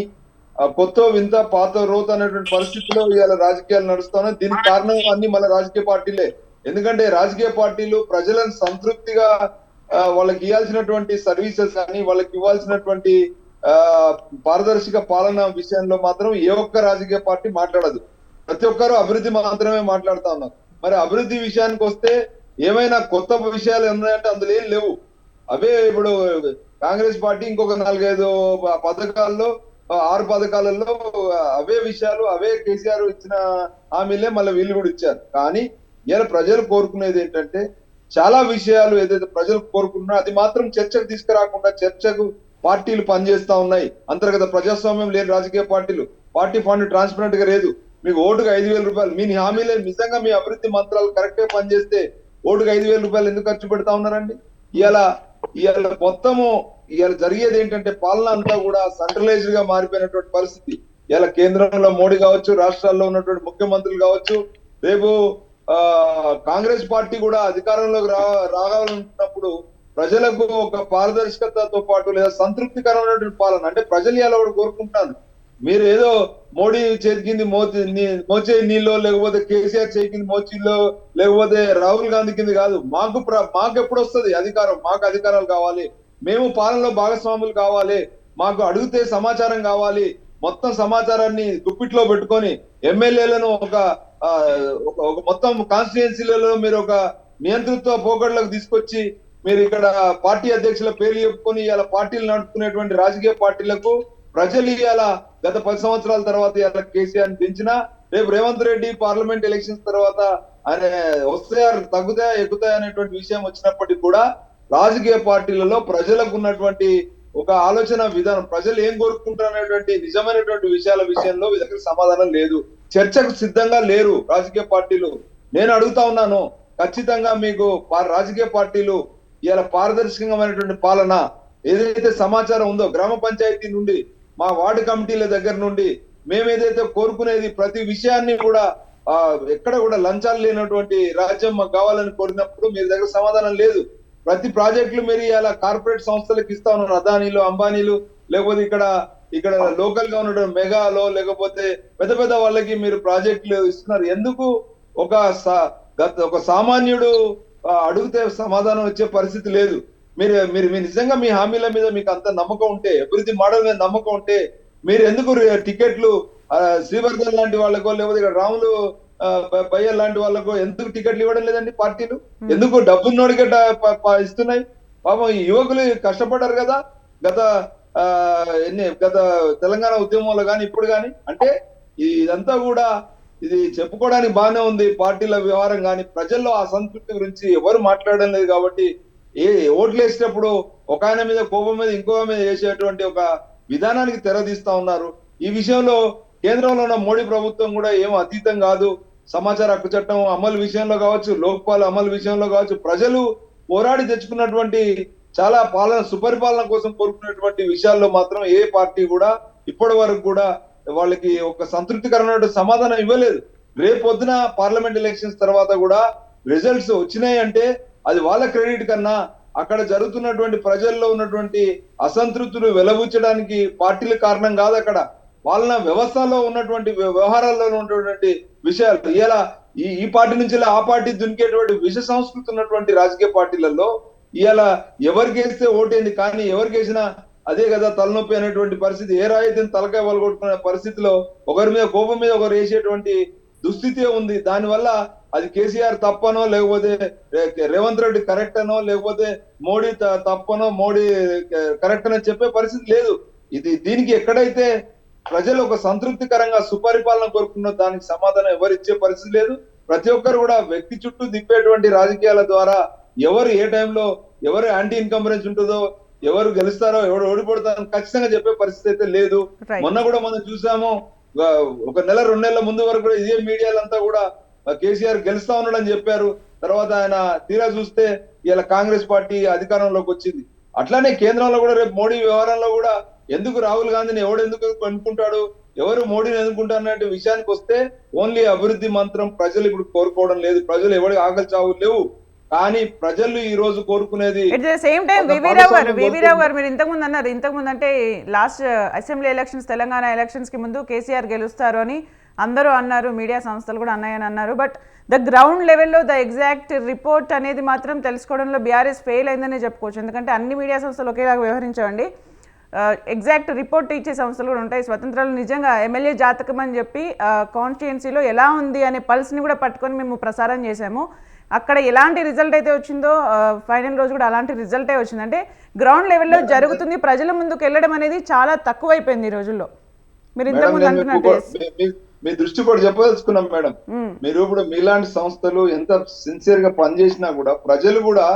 కొత్త వింత పాత రోత అనేటువంటి పరిస్థితిలో ఇవాళ రాజకీయాలు నడుస్తా ఉన్నాయి. దీనికి కారణం అన్ని మన రాజకీయ పార్టీలే. ఎందుకంటే రాజకీయ పార్టీలు ప్రజలను సంతృప్తిగా వాళ్ళకి ఇవ్వాల్సినటువంటి సర్వీసెస్ కానీ వాళ్ళకి ఇవ్వాల్సినటువంటి పారదర్శక పాలన విషయంలో మాత్రం ఏ ఒక్క రాజకీయ పార్టీ మాట్లాడదు. ప్రతి ఒక్కరు అభివృద్ధి మాత్రమే మాట్లాడుతా ఉన్నారు. మరి అభివృద్ధి విషయానికి వస్తే ఏమైనా కొత్త విషయాలు ఉన్నాయంటే అందులో ఏం లేవు. అవే ఇప్పుడు కాంగ్రెస్ పార్టీ ఇంకొక 4-5 పథకాల్లో 6 పథకాలలో అవే విషయాలు, అవే కేసీఆర్ ఇచ్చిన హామీలే మళ్ళీ వీళ్ళు కూడా ఇచ్చారు. కానీ ఇలా ప్రజలు కోరుకునేది ఏంటంటే చాలా విషయాలు ఏదైతే ప్రజలు కోరుకుంటున్నారో అది మాత్రం చర్చకు తీసుకురాకుండా చర్చకు పార్టీలు పనిచేస్తా ఉన్నాయి. అంతర్గత ప్రజాస్వామ్యం లేని రాజకీయ పార్టీలు, పార్టీ ఫండ్ ట్రాన్స్పరెంట్ గా లేదు. మీకు ఓటుకు 5,000 రూపాయలు, మీ హామీలే నిజంగా మీ అభివృద్ధి మంత్రాలు కరెక్ట్ గా పనిచేస్తే ఓటుకు 5,000 రూపాయలు ఎందుకు ఖర్చు పెడతా ఉన్నారండి? ఇవాళ మొత్తము ఇవాళ జరిగేది ఏంటంటే పాలన అంతా కూడా సెంట్రలైజ్డ్ గా మారిపోయినటువంటి పరిస్థితి. ఇలా కేంద్రంలో మోడీ కావచ్చు, రాష్ట్రాల్లో ఉన్నటువంటి ముఖ్యమంత్రులు కావచ్చు, రేపు కాంగ్రెస్ పార్టీ కూడా అధికారంలోకి రావాలనుకున్నప్పుడు ప్రజలకు ఒక పారదర్శకతతో పాటు లేదా సంతృప్తికరమైనటువంటి పాలన, అంటే ప్రజలు ఇలా కూడా కోరుకుంటాను. మీరు ఏదో మోడీ చేతికింది మోచే నీళ్ళు, లేకపోతే కేసీఆర్ చేతికింది మోచీలో, లేకపోతే రాహుల్ గాంధీ కింద కాదు. మాకు ఎప్పుడు వస్తుంది అధికారం? మాకు అధికారాలు కావాలి, మేము పాలనలో భాగస్వాములు కావాలి, మాకు అడిగితే సమాచారం కావాలి. మొత్తం సమాచారాన్ని గుప్పిట్లో పెట్టుకొని ఎమ్మెల్యేలను ఒక మొత్తం కాన్స్టిట్యుయెన్సీలలో మీరు ఒక నియంతృత్వ పోకడలకు తీసుకొచ్చి మీరు ఇక్కడ పార్టీ అధ్యక్షుల పేర్లు చెప్పుకొని ఇలా పార్టీలు నడుపుకునేటువంటి రాజకీయ పార్టీలకు ప్రజలు ఇవాళ గత 10 సంవత్సరాల తర్వాత ఇలా కేసీఆర్ దించినా రేపు రేవంత్ రెడ్డి పార్లమెంట్ ఎలక్షన్స్ తర్వాత ఆయన వస్తాయా, తగ్గుతాయా, ఎక్కుతాయా అనేటువంటి విషయం వచ్చినప్పటికీ కూడా రాజకీయ పార్టీలలో ప్రజలకు ఉన్నటువంటి ఒక ఆలోచన విధానం, ప్రజలు ఏం కోరుకుంటారు అనేటువంటి నిజమైనటువంటి విషయాల విషయంలో మీ దగ్గర సమాధానం లేదు. చర్చకు సిద్ధంగా లేరు రాజకీయ పార్టీలు. నేను అడుగుతా ఉన్నాను, ఖచ్చితంగా మీకు రాజకీయ పార్టీలు ఇలా పారదర్శకమైనటువంటి పాలన ఏదైతే సమాచారం ఉందో గ్రామ పంచాయతీ నుండి మా వార్డు కమిటీల దగ్గర నుండి మేమేదైతే కోరుకునేది ప్రతి విషయాన్ని కూడా ఎక్కడ కూడా లంచాలు లేనటువంటి రాజ్యం మాకు కావాలని కోరినప్పుడు మీ దగ్గర సమాధానం లేదు. ప్రతి ప్రాజెక్టులు మీరు ఇలా కార్పొరేట్ సంస్థలకు ఇస్తా ఉన్నారు, అదానీలు, అంబానీలు, లేకపోతే ఇక్కడ లోకల్ గా ఉన్నటువంటి మెగాలో, లేకపోతే పెద్ద పెద్ద వాళ్ళకి మీరు ప్రాజెక్టులు ఇస్తున్నారు. ఎందుకు ఒక సామాన్యుడు అడిగితే సమాధానం వచ్చే పరిస్థితి లేదు. మీరు నిజంగా మీ హామీల మీద మీకు అంత నమ్మకం ఉంటే, అభివృద్ధి మోడల్ మీద నమ్మకం ఉంటే మీరు ఎందుకు టికెట్లు శ్రీవర్ధన్ లాంటి వాళ్ళకో, లేకపోతే ఇక్కడ రాములు బయ్య లాంటి వాళ్ళకో ఎందుకు టికెట్లు ఇవ్వడం లేదండి పార్టీలు? ఎందుకు డబ్బున్నోడికి ఇస్తున్నాయి? పాపం ఈ యువకులు కష్టపడ్డారు కదా గత తెలంగాణ ఉద్యమంలో కానీ ఇప్పుడు కానీ. అంటే ఇదంతా కూడా ఇది చెప్పుకోవడానికి బాగానే ఉంది పార్టీల వ్యవహారం, కానీ ప్రజల్లో ఆ సంతృప్తి గురించి ఎవరు మాట్లాడడం లేదు. కాబట్టి ఓట్లు వేసేటప్పుడు ఒక ఆయన మీద కోపం మీద ఇంకో మీద వేసేటువంటి ఒక విధానానికి తెరదీస్తా ఉన్నారు. ఈ విషయంలో కేంద్రంలో ఉన్న మోడీ ప్రభుత్వం కూడా ఏం అతీతం కాదు. సమాచార హక్కు చట్టం అమలు విషయంలో కావచ్చు, లోక్పాల్ అమలు విషయంలో కావచ్చు, ప్రజలు పోరాడి తెచ్చుకున్నటువంటి చాలా సుపరిపాలన కోసం కోరుకున్నటువంటి విషయాల్లో మాత్రం ఏ పార్టీ కూడా ఇప్పటి వరకు కూడా వాళ్ళకి ఒక సంతృప్తికరమైన సమాధానం ఇవ్వలేదు. రేపొద్దున పార్లమెంట్ ఎలక్షన్స్ తర్వాత కూడా రిజల్ట్స్ వచ్చినాయి అంటే అది వాళ్ళ క్రెడిట్ కన్నా అక్కడ జరుగుతున్నటువంటి ప్రజల్లో ఉన్నటువంటి అసంతృప్తులు వెలబుచ్చడానికి పార్టీల కారణం కాదు. అక్కడ వాళ్ళ వ్యవస్థలో ఉన్నటువంటి వ్యవహారాల్లో ఉన్నటువంటి విషయాలు ఇలా ఈ పార్టీ నుంచి ఆ పార్టీ దునికేటువంటి విష సంస్కృతి ఉన్నటువంటి రాజకీయ పార్టీలలో ఇవాళ ఎవరికి వేస్తే ఓటేంది, కానీ ఎవరికి వేసినా అదే కదా తలనొప్పి అనేటువంటి పరిస్థితి. ఏ రాయితీని తలకాయ వలగొట్టుకునే పరిస్థితిలో ఒకరి మీద కోపం మీద ఒకరు వేసేటువంటి దుస్థితి ఉంది. దానివల్ల అది కేసీఆర్ తప్పనో, లేకపోతే రేవంత్ రెడ్డి కరెక్ట్ అనో, లేకపోతే మోడీ తప్పనో మోడీ కరెక్ట్ అని చెప్పే పరిస్థితి లేదు. దీనికి ఎక్కడైతే ప్రజలు ఒక సంతృప్తికరంగా సుపరిపాలన కోరుకున్న దానికి సమాధానం ఎవరు ఇచ్చే పరిస్థితి లేదు. ప్రతి ఒక్కరు కూడా వ్యక్తి చుట్టూ తిప్పేటువంటి రాజకీయాల ద్వారా ఎవరు ఏ టైంలో ఎవరు యాంటీ ఇన్కంబరెన్స్ ఉంటుందో, ఎవరు గెలుస్తారో ఎవరు ఓడిపడతారో ఖచ్చితంగా చెప్పే పరిస్థితి అయితే లేదు. మొన్న కూడా మనం చూసాము, ఒక నెల 2 నెలల ముందు వరకు కూడా ఇదే మీడియాలంతా కూడా కేసీఆర్ గెలుస్తా ఉన్నాడని చెప్పారు. తర్వాత ఆయన తీరా చూస్తే ఇలా కాంగ్రెస్ పార్టీ అధికారంలోకి వచ్చింది. అట్లానే కేంద్రంలో కూడా రేపు మోడీ వ్యవహారంలో కూడా ఎందుకు రాహుల్ గాంధీని ఎందుకు అనుకుంటాడు, ఎవరు మోడీని ఎన్నుకుంటారు అనే విషయానికి వస్తే ఓన్లీ అభివృద్ధి మంత్రం ప్రజలు ఇప్పుడు కోరుకోవడం లేదు. ప్రజలు ఎవరి ఆకలి చావులు లేవు, కానీ ప్రజలు ఈ రోజు కోరుకునేది. At the same time V V Rao గారు మీరు ఇంతకుముందు అన్నారు, ఇంతకుముందు అంటే last assembly elections, Telangana elections కి ముందు కేసీఆర్ గెలుస్తారు అని అందరూ అన్నారు, మీడియా సంస్థలు కూడా అన్నాయని అన్నారు. బట్ ద గ్రౌండ్ లెవెల్లో ద ఎగ్జాక్ట్ రిపోర్ట్ అనేది మాత్రం తెలుసుకోవడంలో బీఆర్ఎస్ ఫెయిల్ అయిందనే చెప్పుకోవచ్చు. ఎందుకంటే అన్ని మీడియా సంస్థలు ఒకేలాగా వ్యవహరించవండి. ఎగ్జాక్ట్ రిపోర్ట్ ఇచ్చే సంస్థలు కూడా ఉంటాయి. స్వతంత్రాలు నిజంగా ఎమ్మెల్యే జాతకం అని చెప్పి కాన్స్టిట్యుయెన్సీలో ఎలా ఉంది అనే పల్స్ని కూడా పట్టుకొని మేము ప్రసారం చేశాము. అక్కడ ఎలాంటి రిజల్ట్ అయితే వచ్చిందో ఫైనల్ రోజు కూడా అలాంటి రిజల్టే వచ్చింది. అంటే గ్రౌండ్ లెవెల్లో జరుగుతుంది, ప్రజల ముందుకు వెళ్ళడం అనేది చాలా తక్కువైపోయింది ఈ రోజుల్లో. మీరు ఇంతకుముందు అంటున్నట్టు మీ దృష్టి కూడా చెప్పదలుచుకున్నాం మేడం. మీరు ఇప్పుడు మీలాంటి సంస్థలు ఎంత సిన్సియర్ గా పనిచేసినా కూడా ప్రజలు కూడా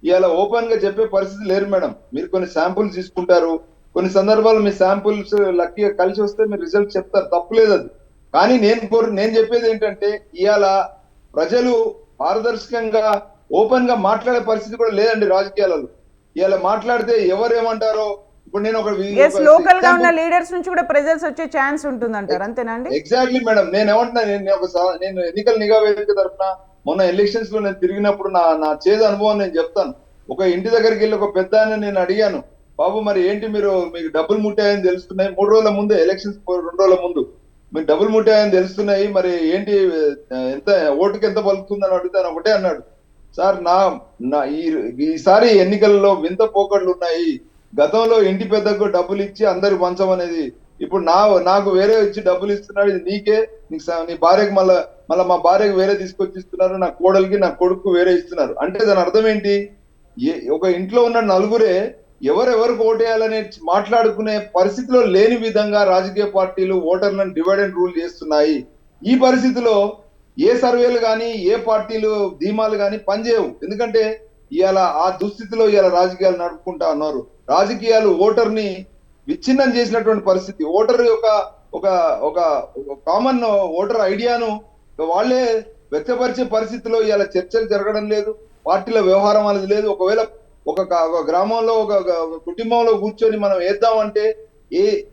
ఇవాళ ఓపెన్ గా చెప్పే పరిస్థితి లేరు మేడం. మీరు కొన్ని శాంపుల్స్ తీసుకుంటారు, కొన్ని సందర్భాలు మీ శాంపుల్స్ లక్కీగా కలిసి వస్తే మీరు రిజల్ట్ చెప్తారు, తప్పులేదు అది. కానీ నేను చెప్పేది ఏంటంటే ఇవాళ ప్రజలు పారదర్శకంగా ఓపెన్ గా మాట్లాడే పరిస్థితి కూడా లేదండి రాజకీయాలలో. ఇవాళ మాట్లాడితే ఎవరేమంటారో, ఇప్పుడు నేను లోకల్ గా ఉన్న లీడర్స్ నుంచి కూడా ప్రెజర్స్ వచ్చే ఛాన్స్ ఉంటుంది అంటారు, అంతేనండి? Exactly madam. నేను ఏమంటున్నా, నేను ఎన్నికల నిఘా వేదిక తరఫున మొన్న ఎలక్షన్స్ లో నేను తిరిగినప్పుడు నా చేదు అనుభవం నేను చెప్తాను. ఒక ఇంటి దగ్గరికి వెళ్ళి ఒక పెద్ద నేను అడిగాను, బాబు మరి ఏంటి మీకు డబ్బులు ముట్టాయని తెలుస్తున్నాయి, 3 రోజుల ముందు ఎలక్షన్స్ 2 రోజుల ముందు మీకు డబ్బులు ముట్టాయని తెలుస్తున్నాయి, మరి ఏంటి ఎంత ఓటుకి ఎంత పలుకుతుందని అడుగుతాను. ఒకటే అన్నాడు, సార్ ఈసారి ఎన్నికల్లో వింత పోకడ్లు ఉన్నాయి. గతంలో ఇంటి పెద్దకు డబ్బులు ఇచ్చి అందరు పంచమనేది, ఇప్పుడు నాకు వేరే ఇచ్చి డబ్బులు ఇస్తున్నాడు, ఇది నీకే, నీ భార్యకు మళ్ళా మా భార్యకు వేరే తీసుకొచ్చి ఇస్తున్నారు, నా కోడలికి నా కొడుకు వేరే ఇస్తున్నారు. అంటే దాని అర్థం ఏంటి? ఒక ఇంట్లో ఉన్న నలుగురే ఎవరెవరికి ఓటేయాలనే మాట్లాడుకునే పరిస్థితిలో లేని విధంగా రాజకీయ పార్టీలు ఓటర్లను డివైడ్ అండ్ రూల్ చేస్తున్నాయి. ఈ పరిస్థితిలో ఏ సర్వేలు కానీ ఏ పార్టీలు ధీమాలు కానీ పనిచేయవు. ఎందుకంటే ఇవాళ ఆ దుస్థితిలో ఇవాళ రాజకీయాలు నడుపుకుంటా ఉన్నారు. రాజకీయాలు ఓటర్ని విచ్ఛిన్నం చేసినటువంటి పరిస్థితి. ఓటర్ యొక్క ఒక కామన్ ఓటర్ ఐడియాను వాళ్ళే వ్యక్తపరిచే పరిస్థితిలో ఇవాళ చర్చలు జరగడం లేదు, పార్టీల వ్యవహారం అనేది లేదు. ఒకవేళ ఒక గ్రామంలో ఒక కుటుంబంలో కూర్చొని మనం వేద్దామంటే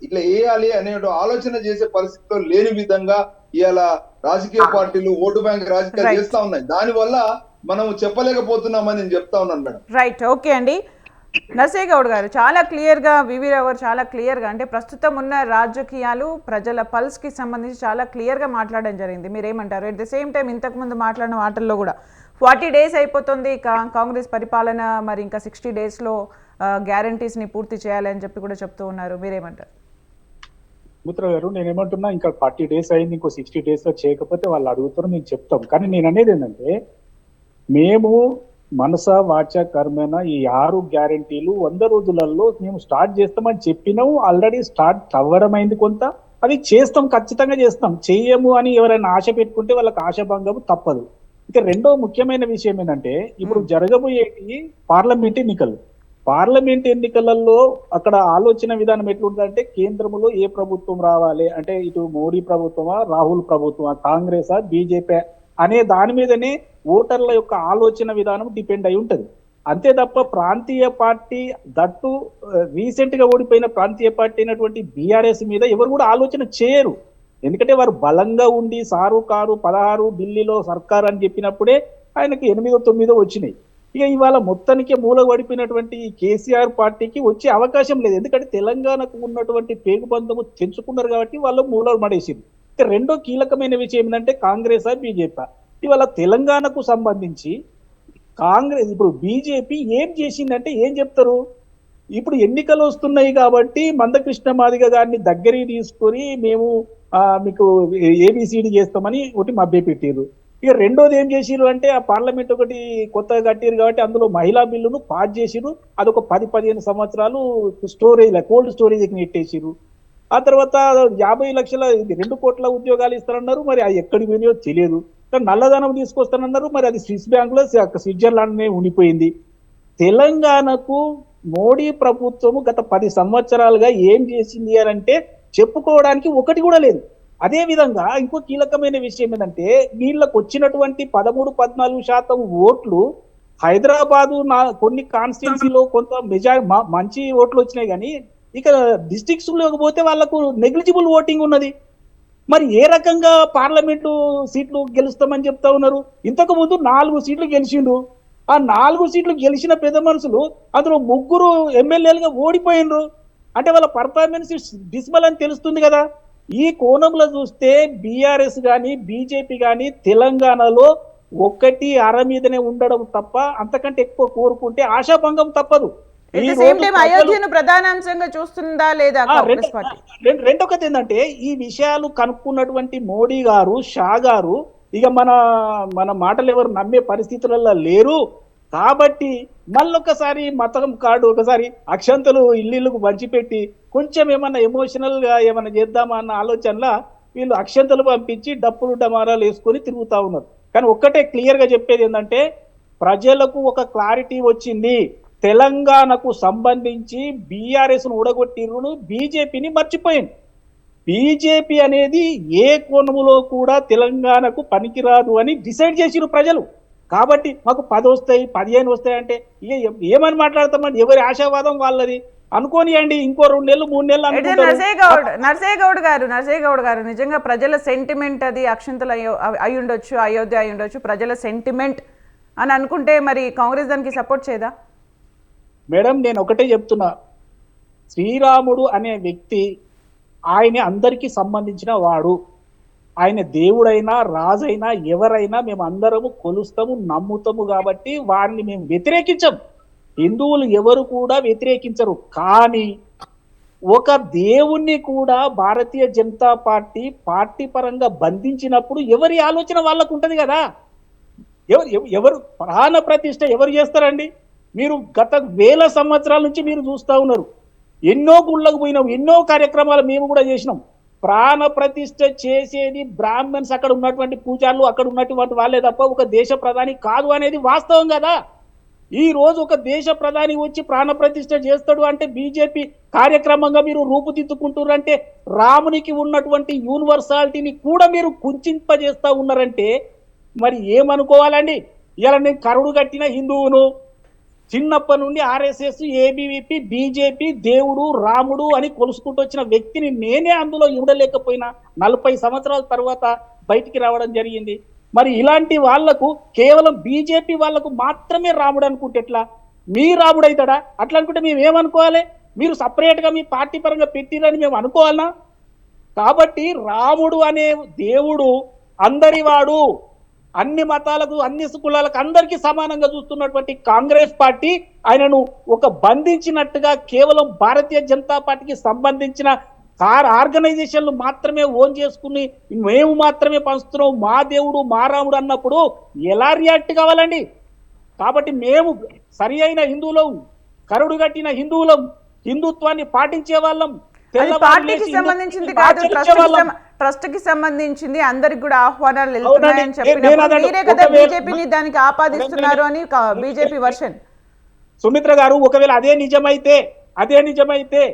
ఇట్లా వేయాలి అనే ఆలోచన చేసే పరిస్థితిలో లేని విధంగా ఇవాళ రాజకీయ పార్టీలు ఓటు బ్యాంక్ రాజకీయాలు చేస్తా ఉన్నాయి. దానివల్ల మనం చెప్పలేకపోతున్నామని నేను చెప్తా ఉన్నాను మేడం. రైట్, ఓకే అండి. నర్సయ్య గౌడ్ గారు చాలా క్లియర్గా, వివి రావు గారు చాలా క్లియర్గా, అంటే ప్రస్తుతం ఉన్న రాజకీయాలు ప్రజల పల్స్కి సంబంధించి చాలా క్లియర్గా మాట్లాడడం జరిగింది. మీరేమంటారు? అట్ ద సేమ్ టైం ఇంతకుముందు మాట్లాడిన వాటిల్లో కూడా 40 days అయిపోతుంది కాంగ్రెస్ పరిపాలన, మరి ఇంకా 60 daysలో గ్యారంటీస్ని పూర్తి చేయాలని చెప్పి కూడా చెప్తూ ఉన్నారు. మీరేమంటారు? మిత్ర గారు, నేనేమంటున్నా, ఇంకా 40 days అయింది, ఇంకో 60 days లో చేయకపోతే వాళ్ళు అడుగుతారు, మేము చెప్తాం. కానీ నేను అనేది ఏంటంటే, మేము మనస వాచ కర్మేన ఈ 6 గ్యారంటీలు 100 రోజులలో మేము స్టార్ట్ చేస్తామని చెప్పినాము. ఆల్రెడీ స్టార్ట్ అవ్వడం అయింది కొంత, అది చేస్తాం, ఖచ్చితంగా చేస్తాం. చెయ్యము అని ఎవరైనా ఆశ పెట్టుకుంటే వాళ్ళకి ఆశాభంగం తప్పదు. ఇక రెండో ముఖ్యమైన విషయం ఏంటంటే, ఇప్పుడు జరగబోయేటి పార్లమెంట్ ఎన్నికలు. పార్లమెంట్ ఎన్నికలలో అక్కడ ఆలోచన విధానం ఎట్లుంటుందంటే, కేంద్రంలో ఏ ప్రభుత్వం రావాలి అంటే, ఇటు మోడీ ప్రభుత్వమా, రాహుల్ ప్రభుత్వమా, కాంగ్రెసా, బీజేపీ అనే దాని మీదనే ఓటర్ల యొక్క ఆలోచన విధానం డిపెండ్ అయి ఉంటది. అంతే తప్ప ప్రాంతీయ పార్టీ, దట్టు రీసెంట్ గా ఓడిపోయిన ప్రాంతీయ పార్టీ అయినటువంటి బీఆర్ఎస్ మీద ఎవరు కూడా ఆలోచన చేయరు. ఎందుకంటే వారు బలంగా ఉండి సారు కారు 16 ఢిల్లీలో సర్కార్ అని చెప్పినప్పుడే ఆయనకి 8, 9 వచ్చినాయి. ఇక ఇవాళ మొత్తానికి మూల పడిపోయినటువంటి కేసీఆర్ పార్టీకి వచ్చే అవకాశం లేదు. ఎందుకంటే తెలంగాణకు ఉన్నటువంటి పేగుబంధము తెంచుకున్నారు కాబట్టి వాళ్ళు మూల పడేసింది. ఇక రెండో కీలకమైన విషయం ఏంటంటే, కాంగ్రెస్ బీజేపీ ఇవాళ తెలంగాణకు సంబంధించి కాంగ్రెస్ ఇప్పుడు బీజేపీ ఏం చేసిందంటే ఏం చెప్తారు? ఇప్పుడు ఎన్నికలు వస్తున్నాయి కాబట్టి మందకృష్ణ మాదిగ గారిని దగ్గరికి తీసుకొని మేము మీకు ఏబిసిడి చేస్తామని ఒకటి మభ్య పెట్టారు. ఇక రెండోది ఏం చేసిరు అంటే, ఆ పార్లమెంట్ ఒకటి కొత్తగా కట్టారు కాబట్టి అందులో మహిళా బిల్లును పాస్ చేసిరు. అదొక 10-15 సంవత్సరాలు స్టోరేజ్, కోల్డ్ స్టోరేజ్కి నెట్టేసిరు. ఆ తర్వాత 50 లక్షల 2 కోట్ల ఉద్యోగాలు ఇస్తారన్నారు, మరి అది ఎక్కడికి పోయినాయో తెలియదు. నల్లధనం తీసుకొస్తానన్నారు, మరి అది స్విస్ బ్యాంక్ లో స్విట్జర్లాండ్ ఉండిపోయింది. తెలంగాణకు మోడీ ప్రభుత్వము గత 10 సంవత్సరాలుగా ఏం చేసింది అని అంటే చెప్పుకోవడానికి ఒకటి కూడా లేదు. అదే విధంగా ఇంకో కీలకమైన విషయం ఏంటంటే, వీళ్ళకు వచ్చినటువంటి 13-14% ఓట్లు హైదరాబాదు కొన్ని కాన్స్టిట్యున్సీలో కొంత మంచి ఓట్లు వచ్చినాయి, కానీ ఇక డిస్ట్రిక్ట్స్ లోకి పోతే వాళ్ళకు నెగ్లిజిబుల్ ఓటింగ్ ఉన్నది. మరి ఏ రకంగా పార్లమెంటు సీట్లు గెలుస్తామని చెప్తా ఉన్నారు? ఇంతకు ముందు 4 సీట్లు గెలిచిండ్రు. ఆ 4 సీట్లు గెలిచిన పెద్ద మనుషులు అందులో 3 ఎమ్మెల్యేలుగా ఓడిపోయినరు. అంటే వాళ్ళ పర్ఫార్మెన్స్ డిస్మల్ అని తెలుస్తుంది కదా. ఈ కోణంలో చూస్తే బీఆర్ఎస్ కానీ బీజేపీ కానీ తెలంగాణలో ఒకటి అర మీదనే ఉండడం తప్ప అంతకంటే ఎక్కువ కోరుకుంటే ఆశాభంగం తప్పదు. అయోధ్యను ప్రధానాంశంగా చూస్తుందా లేదా రెండొకటి ఏంటంటే, ఈ విషయాలు కనుక్కున్నటువంటి మోడీ గారు, షా గారు ఇక మన మన మాటలు ఎవరు నమ్మే పరిస్థితులలో లేరు. కాబట్టి మళ్ళొకసారి మతం కార్డు ఒకసారి అక్షంతలు ఇల్లుకు పంచిపెట్టి కొంచెం ఏమన్నా ఎమోషనల్ గా ఏమన్నా చేద్దామా అన్న ఆలోచనలో వీళ్ళు అక్షంతలు పంపించి డప్పులు డమారాలు వేసుకొని తిరుగుతా ఉన్నారు. కానీ ఒక్కటే క్లియర్ గా చెప్పేది ఏంటంటే ప్రజలకు ఒక క్లారిటీ వచ్చింది. తెలంగాణకు సంబంధించి బీఆర్ఎస్ ను ఊడగొట్టిరును, బీజేపీని మర్చిపోయింది. బీజేపీ అనేది ఏ కోణములో కూడా తెలంగాణకు పనికిరాదు అని డిసైడ్ చేసిరు ప్రజలు. కాబట్టి మాకు 10 వస్తాయి 15 వస్తాయి అంటే ఇక ఏమని మాట్లాడతామండి? ఎవరి ఆశావాదం వాళ్ళది. అనుకోనియండి, ఇంకో 2 నెలలు 3 నెలలు అయితే అనుకుంటారు. నర్సయ్య గౌడ్ గారు నిజంగా ప్రజల సెంటిమెంట్ అది అక్షంతలు అయి ఉండొచ్చు, అయోధ్య అయి ఉండొచ్చు, ప్రజల సెంటిమెంట్ అని అనుకుంటే మరి కాంగ్రెస్ దానికి సపోర్ట్ చేయదా? మేడం నేను ఒకటే చెప్తున్నా, శ్రీరాముడు అనే వ్యక్తి ఆయన అందరికీ సంబంధించిన వాడు. ఆయన దేవుడైనా రాజైనా ఎవరైనా మేము అందరము కొలుస్తాము, నమ్ముతాము. కాబట్టి వారిని మేము వ్యతిరేకించం. హిందువులు ఎవరు కూడా వ్యతిరేకించరు. కానీ ఒక దేవుణ్ణి కూడా భారతీయ జనతా పార్టీ పరంగా బంధించినప్పుడు ఎవరి ఆలోచన వాళ్ళకు ఉంటది కదా. ఎవరు ప్రాణ ప్రతిష్ఠ ఎవరు చేస్తారండి? మీరు గత 1000 సంవత్సరాల నుంచి మీరు చూస్తూ ఉన్నారు. ఎన్నో గుళ్ళకు పోయినాం, ఎన్నో కార్యక్రమాలు మేము కూడా చేసినాం. ప్రాణ ప్రతిష్ఠ చేసేది బ్రాహ్మణ్స్, అక్కడ ఉన్నటువంటి పూజారులు, అక్కడ ఉన్నటువంటి వాళ్ళే తప్ప ఒక దేశ ప్రధాని కాదు అనేది వాస్తవం కదా. ఈ రోజు ఒక దేశ ప్రధాని వచ్చి ప్రాణ ప్రతిష్ఠ చేస్తాడు అంటే బీజేపీ కార్యక్రమంగా మీరు రూపుదిద్దుకుంటున్నారంటే రామునికి ఉన్నటువంటి యూనివర్సాలిటీని కూడా మీరు కుంచింపజేస్తా ఉన్నారంటే మరి ఏమనుకోవాలండి? ఇలా నేను కరుడు కట్టిన హిందువును, చిన్నప్పటి నుండి ఆర్ఎస్ఎస్, ఏబీవీపీ, బీజేపీ, దేవుడు రాముడు అని కొలుసుకుంటూ వచ్చిన వ్యక్తిని నేనే అందులో ఇవ్వలేకపోయినా 40 సంవత్సరాల తర్వాత బయటికి రావడం జరిగింది. మరి ఇలాంటి వాళ్లకు కేవలం బీజేపీ వాళ్లకు మాత్రమే రాముడు అనుకుంటే ఎట్లా? మీ రాముడు అవుతాడా? అట్లా అనుకుంటే మేము ఏమనుకోవాలి? మీరు సపరేట్ గా మీ పార్టీ పరంగా పెట్టిరని మేము అనుకోవాలనా? కాబట్టి రాముడు అనే దేవుడు అందరి వాడు, అన్ని మతాలకు అన్ని కులాలకు అందరికీ సమానంగా చూస్తున్నటువంటి కాంగ్రెస్ పార్టీ ఆయనను ఒక బంధించినట్టుగా కేవలం భారతీయ జనతా పార్టీకి సంబంధించిన ఆర్గనైజేషన్లు మాత్రమే ఓన్ చేసుకుని మేము మాత్రమే పంచుతున్నాం, మా దేవుడు మా రాముడు అన్నప్పుడు ఎలా రియాక్ట్ కావాలండి? కాబట్టి మేము సరి అయిన హిందువులం, కరుడు కట్టిన హిందువులం, హిందుత్వాన్ని పాటించే వాళ్ళం. పార్టీకి సంబంధించింది కాదు, ట్రస్ట్ కి సంబంధించింది. అందరికి కూడా ఆహ్వానాలు వెళ్తున్నాయని చెప్పినప్పుడు మీరే కదా బీజేపీని దానికి ఆపాదిస్తున్నారు అని బీజేపీ వర్షన్. సుమిత్ర గారు, ఒకవేళ అదే నిజమైతే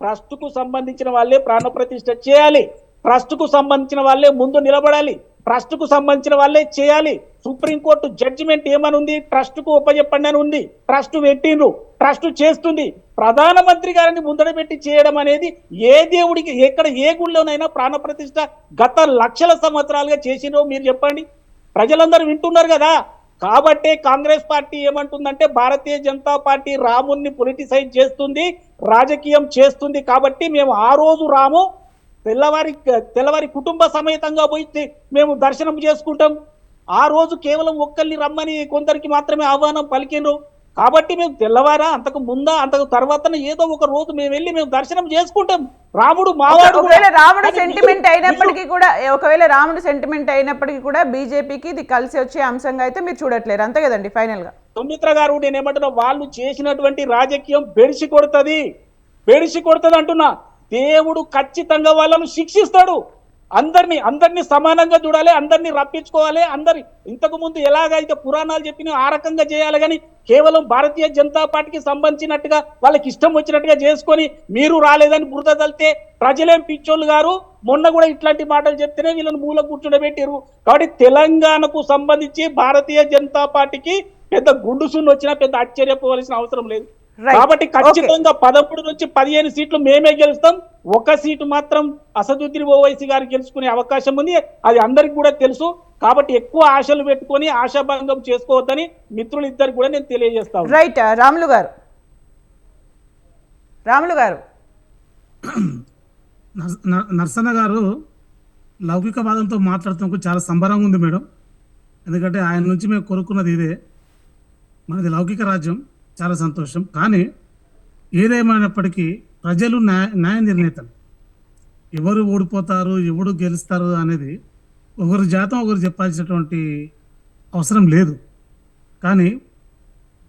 ట్రస్ట్ కు సంబంధించిన వాళ్ళే ప్రాణ ప్రతిష్ఠ చేయాలి, ట్రస్ట్ కు సంబంధించిన వాళ్ళే ముందు నిలబడాలి, ట్రస్ట్ కు సంబంధించిన వాళ్ళే చేయాలి. సుప్రీంకోర్టు జడ్జిమెంట్ ఏమనుంది? ట్రస్ట్ కు ఒప్పజెప్పండి అని ఉంది. ట్రస్ట్ పెట్టిండ్రు, ట్రస్ట్ చేస్తుంది. ప్రధానమంత్రి గారిని ముందర పెట్టి చేయడం అనేది ఏ దేవుడికి ఎక్కడ ఏ గుళ్ళోనైనా ప్రాణ ప్రతిష్ఠ గత లక్షల సంవత్సరాలుగా చేసినో మీరు చెప్పండి. ప్రజలందరూ వింటున్నారు కదా. కాబట్టే కాంగ్రెస్ పార్టీ ఏమంటుందంటే భారతీయ జనతా పార్టీ రాముణ్ణి పొలిటిసైజ్ చేస్తుంది, రాజకీయం చేస్తుంది. కాబట్టి మేము ఆ రోజు రాము తెల్లవారి కుటుంబ సమేతంగా పోయి మేము దర్శనం చేసుకుంటాం. ఆ రోజు కేవలం ఒక్కరిని రమ్మని కొందరికి మాత్రమే ఆహ్వానం పలికిండ్రు. కాబట్టి మేము తెల్లవారా అంతకు ముందా అంతకు తర్వాత ఏదో ఒక రోజు మేము వెళ్ళి మేము దర్శనం చేసుకుంటాం. రాముడు మావాడు. ఒకవేళ రాముడు సెంటిమెంట్ అయినప్పటికీ కూడా బీజేపీకి ఇది కలిసి వచ్చే అంశంగా అయితే మీరు చూడట్లేరు, అంతే కదండి ఫైనల్ గా? సుమిత్ర గారు, నేనేమంటున్నా, వాళ్ళు చేసినటువంటి రాజకీయం బెడిసి కొడుతుంది అంటున్నా. దేవుడు ఖచ్చితంగా వాళ్ళను శిక్షిస్తాడు. అందరినీ సమానంగా చూడాలి, అందరినీ రప్పించుకోవాలి. ఇంతకు ముందు ఎలాగైతే పురాణాలు చెప్పినా ఆ రకంగా చేయాలి. కానీ కేవలం భారతీయ జనతా పార్టీకి సంబంధించినట్టుగా వాళ్ళకి ఇష్టం వచ్చినట్టుగా చేసుకొని మీరు రాలేదని బురద తల్తే ప్రజలేం పిచ్చోళ్ళు గారు. మొన్న కూడా ఇట్లాంటి మాటలు చెప్తేనే వీళ్ళని మూల కూర్చోబెట్టారు. కాబట్టి తెలంగాణకు సంబంధించి భారతీయ జనతా పార్టీకి పెద్ద గుండుసుని వచ్చినా పెద్ద ఆశ్చర్యపోవాల్సిన అవసరం లేదు. కాబట్టి ఖచ్చితంగా 13 నుంచి 15 సీట్లు మేమే గెలుస్తాం. 1 సీటు మాత్రం అసదుద్దీన్ ఓవైసీ గారు గెలుచుకునే అవకాశం ఉంది. అది అందరికి కూడా తెలుసు. కాబట్టి ఎక్కువ ఆశలు పెట్టుకొని ఆశాభంగం చేసుకోవద్దని మిత్రులు ఇద్దరికి కూడా నేను తెలియజేస్తాను. రైట్. రాములు గారు నర్సన్న గారు లౌకికవాదంతో మాట్లాడుతూ చాలా సంబరంగా ఉంది మేడం. ఎందుకంటే ఆయన నుంచి మేము కోరుకున్నది ఇదే, మనది లౌకిక రాజ్యం, చాలా సంతోషం. కానీ ఏదేమైనప్పటికీ ప్రజలు న్యాయ నిర్ణేతలు, ఎవరు ఓడిపోతారు ఎవరు గెలుస్తారు అనేది ఒకరి జాతం ఒకరు చెప్పాల్సినటువంటి అవసరం లేదు. కానీ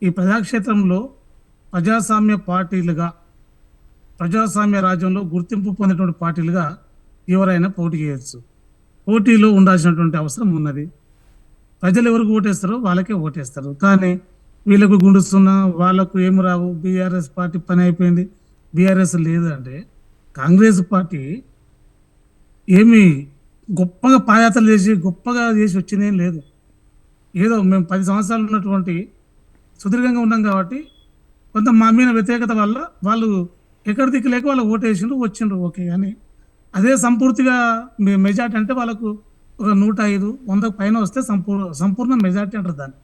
ఈ ప్రజాక్షేత్రంలో ప్రజాస్వామ్య పార్టీలుగా, ప్రజాస్వామ్య రాజ్యంలో గుర్తింపు పొందినటువంటి పార్టీలుగా ఎవరైనా పోటీ చేయొచ్చు. పోటీలో ఉండాల్సినటువంటి అవసరం ఉన్నది. ప్రజలు ఎవరికి ఓటేస్తారో వాళ్ళకే ఓటేస్తారు. కానీ వీళ్ళకు గుండుస్తున్నా వాళ్ళకు ఏమి రావు, బీఆర్ఎస్ పార్టీ పని అయిపోయింది, బీఆర్ఎస్ లేదు అంటే కాంగ్రెస్ పార్టీ ఏమి గొప్పగా పాదయాత్రలు చేసి గొప్పగా చేసి వచ్చిందేం లేదు. ఏదో మేము 10 సంవత్సరాలు ఉన్నటువంటి సుదీర్ఘంగా ఉన్నాం కాబట్టి కొంత మా మీద వ్యతిరేకత వల్ల వాళ్ళు ఎక్కడ దిక్కులేక వాళ్ళు ఓటేసిండ్రు వచ్చిండ్రు, ఓకే. కానీ అదే సంపూర్తిగా మెజార్టీ అంటే వాళ్ళకు ఒక 105, 100 పైన వస్తే సంపూర్ణ మెజార్టీ అంటారు దాన్ని.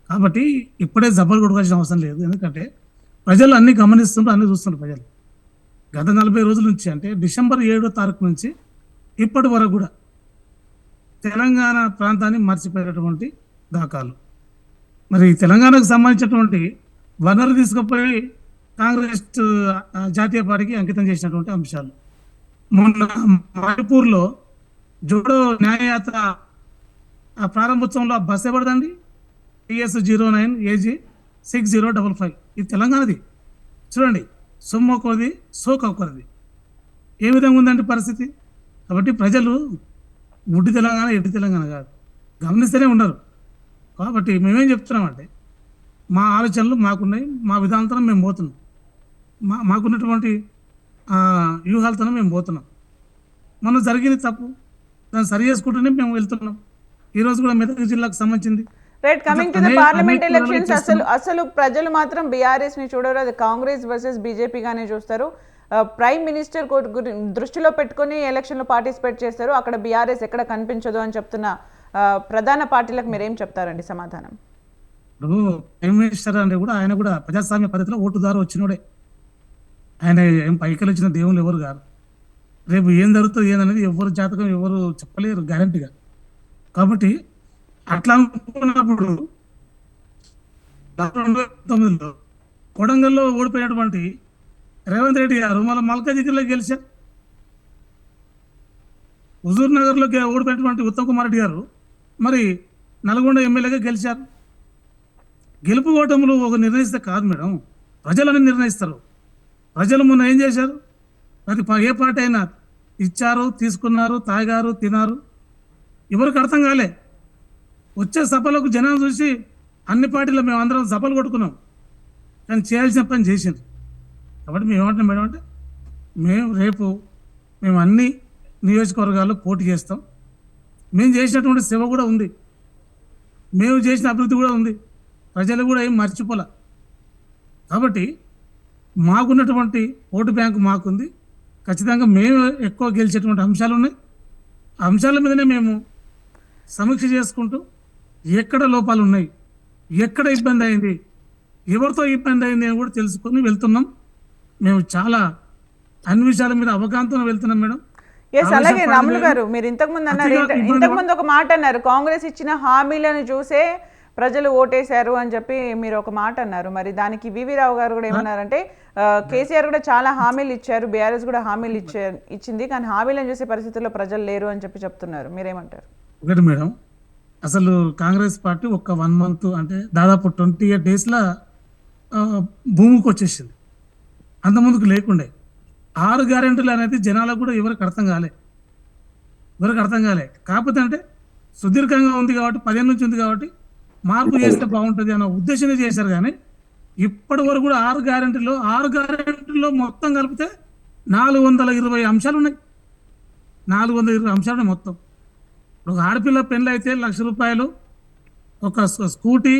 కాబట్టి ఇప్పుడే జబ్బలు కొట్టుకోవాల్సిన అవసరం లేదు. ఎందుకంటే ప్రజలు అన్ని గమనిస్తుంటారు, అన్ని చూస్తుంటారు. ప్రజలు గత 40 రోజుల నుంచి అంటే డిసెంబర్ 7వ తారీఖు నుంచి ఇప్పటి వరకు కూడా తెలంగాణ ప్రాంతాన్ని మర్చిపోయినటువంటి దాఖలు. మరి తెలంగాణకు సంబంధించినటువంటి వనరు తీసుకుపోయి కాంగ్రెస్ జాతీయ పార్టీకి అంకితం చేసినటువంటి అంశాలు. మొన్న మణిపూర్లో జోడో న్యాయయాత్ర ప్రారంభోత్సవంలో బస్ ఎవరిదండి? TS09 AG 6055. ఇది తెలంగాణది. చూడండి, సొమ్ము ఒకరిది, సోకు ఒకరిది. ఏ విధంగా ఉందండి పరిస్థితి? కాబట్టి ప్రజలు గుడ్డి తెలంగాణ, ఎడ్డి తెలంగాణ కాదు, గమనిస్తూనే ఉన్నారు. కాబట్టి మేమేం చెప్తున్నామంటే మా ఆలోచనలు మాకున్నాయి, మా విధానంతో మేము పోతున్నాం, మాకున్నటువంటి వ్యూహాలతో మేము పోతున్నాం. మొన్న జరిగింది తప్పు, దాన్ని సరి చేసుకుంటూనే మేము వెళ్తున్నాం. ఈరోజు కూడా మెదక్ జిల్లాకు సంబంధించింది. Right, coming to the parliament elections, అసలు ప్రజలు మాత్రం బీఆర్ఎస్ ని చూడరు, అది కాంగ్రెస్ వర్సెస్ బీజేపీ గానే చూస్తారు. ప్రైమ్ మినిస్టర్ దృష్టిలో పెట్టుకుని ఎలక్షన్ లో పార్టిసిపేట్ చేస్తారు, అక్కడ బీఆర్ఎస్ ఎక్కడ కనిపించదు అని చెప్తున్న ప్రధాన పార్టీలకు మీరేం చెప్తారండి సమాధానం? ఇప్పుడు ప్రైమ్ మినిస్టర్ అంటే కూడా ఆయన కూడా ప్రజాస్వామ్య పద్ధతిలో ఓటుదారు వచ్చినోడే. ఆయన ఏం పైకి వచ్చిన దేవుళ్ళు ఎవరు కాదు. రేపు ఏం జరుగుతుంది ఏందనేది ఎవరు జాతకం ఎవరు చెప్పలేరు గ్యారంటీగా. కాబట్టి అట్లా అనుకున్నప్పుడు 2009లో కొడంగల్లో ఓడిపోయినటువంటి రేవంత్ రెడ్డి గారు మళ్ళీ మల్కాజిగిరిలో గెలిచారు. హుజూర్ నగర్లో ఓడిపోయినటువంటి ఉత్తమ్ కుమార్ రెడ్డి గారు మరి నల్గొండ ఎమ్మెల్యేగా గెలిచారు. గెలుపు ఓటములు ఒక నిర్ణయిస్తే కాదు మేడం, ప్రజలని నిర్ణయిస్తారు. ప్రజలు మొన్న ఏం చేశారు? అది ఏ పార్టీ అయినా ఇచ్చారు, తీసుకున్నారు, తాగారు, తినారు, ఎవరికి అర్థం కాలే. వచ్చే సభలకు జనం చూసి అన్ని పార్టీలో మేము అందరం సభలు కొట్టుకున్నాం, కానీ చేయాల్సిన పని చేసింది. కాబట్టి మేము ఏమంటున్నాం మేడం అంటే మేము అన్ని నియోజకవర్గాల్లో పోటీ చేస్తాం. మేము చేసినటువంటి సేవ కూడా ఉంది, మేము చేసిన అభివృద్ధి కూడా ఉంది, ప్రజలు కూడా ఏం మర్చిపోలే. కాబట్టి మాకున్నటువంటి ఓటు బ్యాంకు మాకుంది. ఖచ్చితంగా మేము ఎక్కువ గెలిచేటువంటి అంశాలు ఉన్నాయి. ఆ అంశాల మీదనే మేము సమీక్ష చేసుకుంటూ ఎక్కడ లోపాలు ఉన్నాయి, ఎక్కడ ఇబ్బంది అయింది, ఎవరితో ఇబ్బంది అయింది అని కూడా తెలుసుకొని వెళ్తున్నాం. మేము చాలా అన్ని విషయాల మీద అవగాహనతో వెళ్తున్నాం మేడం. ఎస్, అలాగే రాములు గారు, మీరు ఇంతకుముందు ఒక మాట అన్నారు, కాంగ్రెస్ ఇచ్చిన హామీలను చూసే ప్రజలు ఓటేశారు అని చెప్పి మీరు ఒక మాట అన్నారు. మరి దానికి వివి రావు గారు కూడా ఏమన్నారంటే కేసీఆర్ కూడా చాలా హామీలు ఇచ్చారు, బీఆర్ఎస్ కూడా హామీలు ఇచ్చింది, కానీ హామీలను చూసే పరిస్థితుల్లో ప్రజలు లేరు అని చెప్తున్నారు. మీరేమంటారు? ఒకటి మేడం, అసలు కాంగ్రెస్ పార్టీ ఒక 1 month అంటే దాదాపు 28 daysలో భూమికి వచ్చేసింది. అంతకుముందుకు లేకుండే 6 గ్యారెంటీలు అనేది జనాలకు కూడా ఎవరికి అర్థం కాలే. కాకపోతే అంటే సుదీర్ఘంగా ఉంది కాబట్టి 15 నుంచి ఉంది కాబట్టి మార్పు చేస్తే బాగుంటుంది అన్న ఉద్దేశంగా చేశారు. కానీ ఇప్పటి వరకు కూడా 6 గ్యారెంటీలో మొత్తం కలిపితే 420 అంశాలు ఉన్నాయి. 420 అంశాలు ఉన్నాయి మొత్తం. ఒక ఆడపిల్ల పెళ్ళి అయితే ₹1,00,000, ఒక స్కూటీ,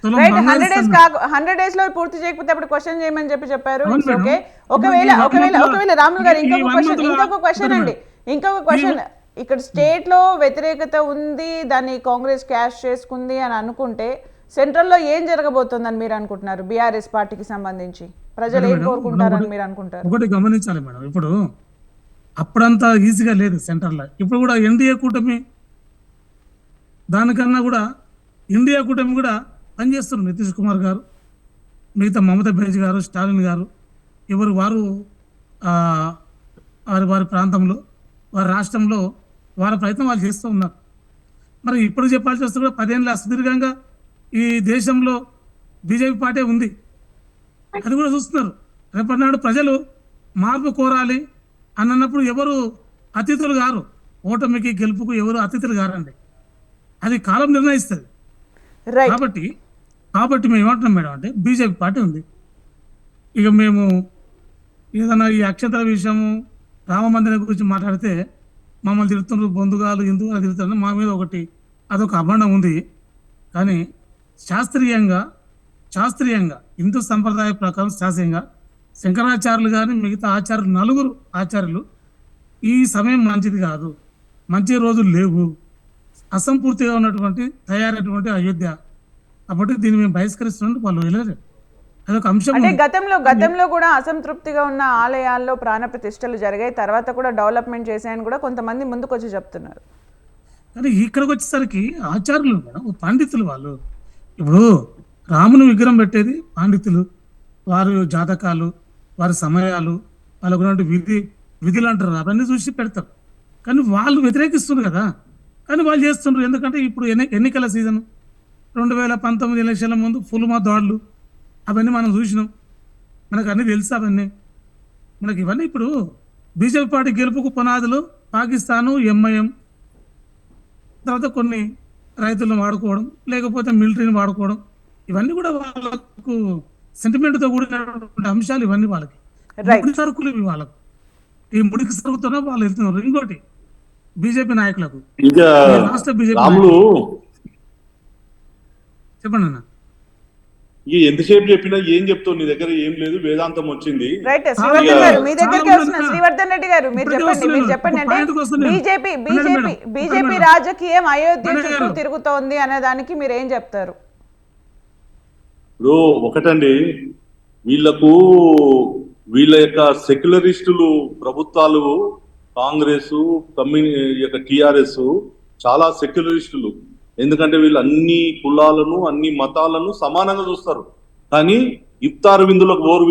100 days లో పూర్తి చేయకపోతే అప్పుడు క్వశ్చన్ చేయమని చెప్పారు. ఒకవేళ రాములు గారు ఇంకొక క్వశ్చన్ ఇక్కడ స్టేట్ లో వ్యతిరేకత ఉంది, దాన్ని కాంగ్రెస్ క్యాష్ చేసుకుంది అని అనుకుంటే సెంట్రల్ లో ఏం జరగబోతుందని మీరు అనుకుంటున్నారు? బీఆర్ఎస్ పార్టీకి సంబంధించి ప్రజలు ఏం కోరుకుంటారని మీరు అనుకుంటారు? ఒకటి గమనించాలి మేడం, ఇప్పుడు అప్పుడంతా ఈజీగా లేదు సెంటర్లో. ఇప్పుడు కూడా ఎన్డీఏ కూటమి దానికన్నా కూడా ఇండియా కూటమి కూడా పనిచేస్తున్నారు. నితీష్ కుమార్ గారు, మిగతా మమతా బెనర్జీ గారు, స్టాలిన్ గారు, వారు వారి ప్రాంతంలో, వారి రాష్ట్రంలో వాళ్ళ ప్రయత్నం వాళ్ళు చేస్తూ ఉన్నారు. మరి ఇప్పుడు చెప్పాల్సి వస్తే కూడా 10 ఏళ్ళ సుదీర్ఘంగా ఈ దేశంలో బీజేపీ పార్టీ ఉంది, అది కూడా చూస్తున్నారు. రేపటి నాడు ప్రజలు మార్పు కోరాలి అన్నప్పుడు ఎవరు అతిథులు గారు, ఓటమికి గెలుపుకు ఎవరు అతిథులు గారండి, అది కాలం నిర్ణయిస్తుంది. రైట్. కాబట్టి మేము ఏమంటున్నాం మేడం అంటే బీజేపీ పార్టీ ఉంది. ఇక మేము ఏదైనా ఈ అక్షంతల విషయము రామ మందిరం గురించి మాట్లాడితే మమ్మల్ని తిడుతున్నారు, బొందుగాలు హిందువులు తిడుతున్నారు, మా మీద అదొక అభండం ఉంది. కానీ శాస్త్రీయంగా హిందూ సంప్రదాయ ప్రకారం శాస్త్రీయంగా శంకరాచార్యులు కానీ మిగతా ఆచార్యులు 4 ఆచార్యులు ఈ సమయం మంచిది కాదు, మంచి రోజులు లేవు, అసంపూర్తిగా ఉన్నటువంటి తయారైనటువంటి అయోధ్య, కాబట్టి దీన్ని మేము బహిష్కరిస్తున్నట్టు వాళ్ళు వెళ్ళలేదు. అదొక అంశం. అంటే గతంలో కూడా అసంతృప్తిగా ఉన్న ఆలయాల్లో ప్రాణ ప్రతిష్టలు జరిగాయి, తర్వాత కూడా డెవలప్మెంట్ చేశాయని కూడా కొంతమంది ముందుకు వచ్చి చెప్తున్నారు. కానీ ఇక్కడికి వచ్చేసరికి ఆచార్యులు మేడం, పండితులు వాళ్ళు. ఇప్పుడు రాముని విగ్రహం పెట్టేది పండితులు, వారి జాతకాలు, వారి సమయాలు, వాళ్ళకు ఉన్నటువంటి విధులు అంటారు, అవన్నీ చూసి పెడతారు. కానీ వాళ్ళు వ్యతిరేకిస్తున్నారు కదా, కానీ వాళ్ళు చేస్తున్నారు. ఎందుకంటే ఇప్పుడు ఎన్నికల సీజన్, 2019 ఎలక్షన్ల ముందు ఫుల్మా దాడులు అవన్నీ మనం చూసినాం, మనకు అన్నీ తెలుసు. మనకి ఇవన్నీ ఇప్పుడు బీజేపీ పార్టీ గెలుపుకు పునాదులు పాకిస్తాను, ఎంఐఎం, తర్వాత కొన్ని రైతులను వాడుకోవడం, లేకపోతే మిలిటరీని వాడుకోవడం, ఇవన్నీ కూడా వాళ్ళకు సెంటిమెంట్తో కూడినటువంటి అంశాలు. ఇవన్నీ వాళ్ళకి ముడి సరుకులు, ఇవి వాళ్ళకు ఈ ముడికి సరుకుతోనే వాళ్ళు వెళ్తున్నారు. ఇంకోటి బీజేపీ నాయకులకు, రాష్ట్ర బీజేపీ చెప్పండి అన్న. ఎంతసేపు చెప్పినా ఏం చెప్తావు, నీ దగ్గర ఏం లేదు, వేదాంతం వచ్చింది. రైట్. శ్రీవర్ధన్ గారు మీ దగ్గరికి వస్తున్నారు. శ్రీవర్ధన్ రెడ్డి గారు మీరు చెప్పండి అంటే బీజేపీ రాజకీయం అయోధ్య చుట్టూ తిరుగుతోంది అనే దానికి మీరు ఏం చెప్తారు? ఇప్పుడు ఒకటండి, వీళ్ళ యొక్క సెక్యులరిస్టులు ప్రభుత్వాలు, కాంగ్రెస్, టిఆర్ఎస్ చాలా సెక్యులరిస్టులు. ఎందుకంటే వీళ్ళు అన్ని కులాలను, అన్ని మతాలను సమానంగా చూస్తారు. కానీ ఇఫ్తార్ విందులకు పోరు,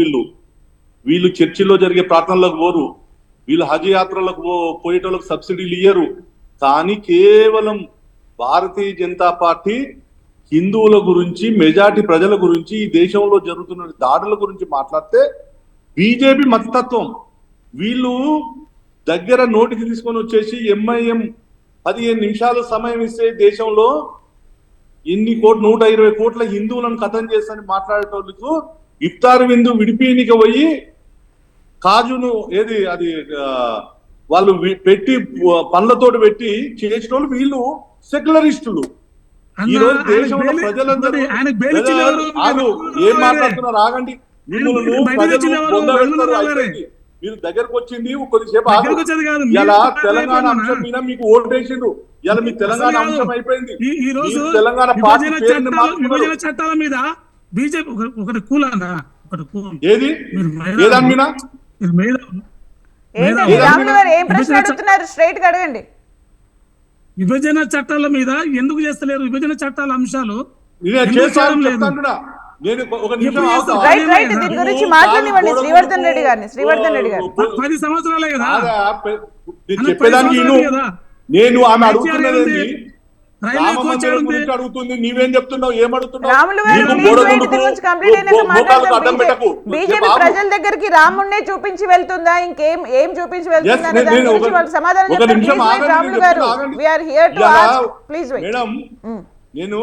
వీళ్ళు చర్చిలో జరిగే ప్రార్థనలకు పోరు, వీళ్ళు హజ్ యాత్రలకు పోయేటోళ్ళకి సబ్సిడీలు ఇయ్యరు. కానీ కేవలం భారతీయ జనతా పార్టీ హిందువుల గురించి, మెజారిటీ ప్రజల గురించి, ఈ దేశంలో జరుగుతున్న దాడుల గురించి మాట్లాడితే బీజేపీ మతతత్వం. వీళ్ళు దగ్గర నోటికి తీసుకొని వచ్చేసి ఎంఐఎం 15 నిమిషాలు సమయం ఇస్తే దేశంలో ఎన్ని 120 కోట్ల హిందువులను కథం చేస్తానని మాట్లాడేటోళ్ళకు ఇఫ్తార్ విందు విడిపీనికి పోయి కాజును వాళ్ళు పెట్టి పండ్లతోటి పెట్టి చేసేటోళ్ళు వీళ్ళు సెక్యులరిస్టులు. ఈ రోజు దేశంలో ప్రజలందరూ ఏం మాట్లాడుతున్నారు, ఆగండి. మీరు దగ్గరకు వచ్చింది కొద్దిసేపు ఇలా తెలంగాణ అంశం మీద మీకు ఓటేసిండ్రు, ఇలా మీ తెలంగాణ అంశం అయిపోయింది. ఈ రోజు తెలంగాణ విభజన చట్టాల మీద బీజేపీ ఒకటి కూలన్నా, ఏది ఏ దాని మీద ఏం ప్రశ్న అడుగుతున్నారు? స్ట్రైట్ గా అడగండి. విభజన చట్టాల మీద ఎందుకు చేస్తలేరు? విభజన చట్టాల అంశాలు నేను ఒక నిమిషం దీని గురించి మాట్లాడివ్వండి శ్రీవర్ధన్ రెడ్డి గారిని. 10 సంవత్సరాలే కదా చెప్పేదానికి. నేను ఆమె అడుగుతున్నది అడుగుతుంది, నీవేం చెప్తున్నావు, ఏమడుగుతున్నావు? బీజేపీ ప్రజల దగ్గరికి రాముడినే చూపించి వెళ్తుందా, ఏం చూపించి వెళ్తుందా? మేడం, నేను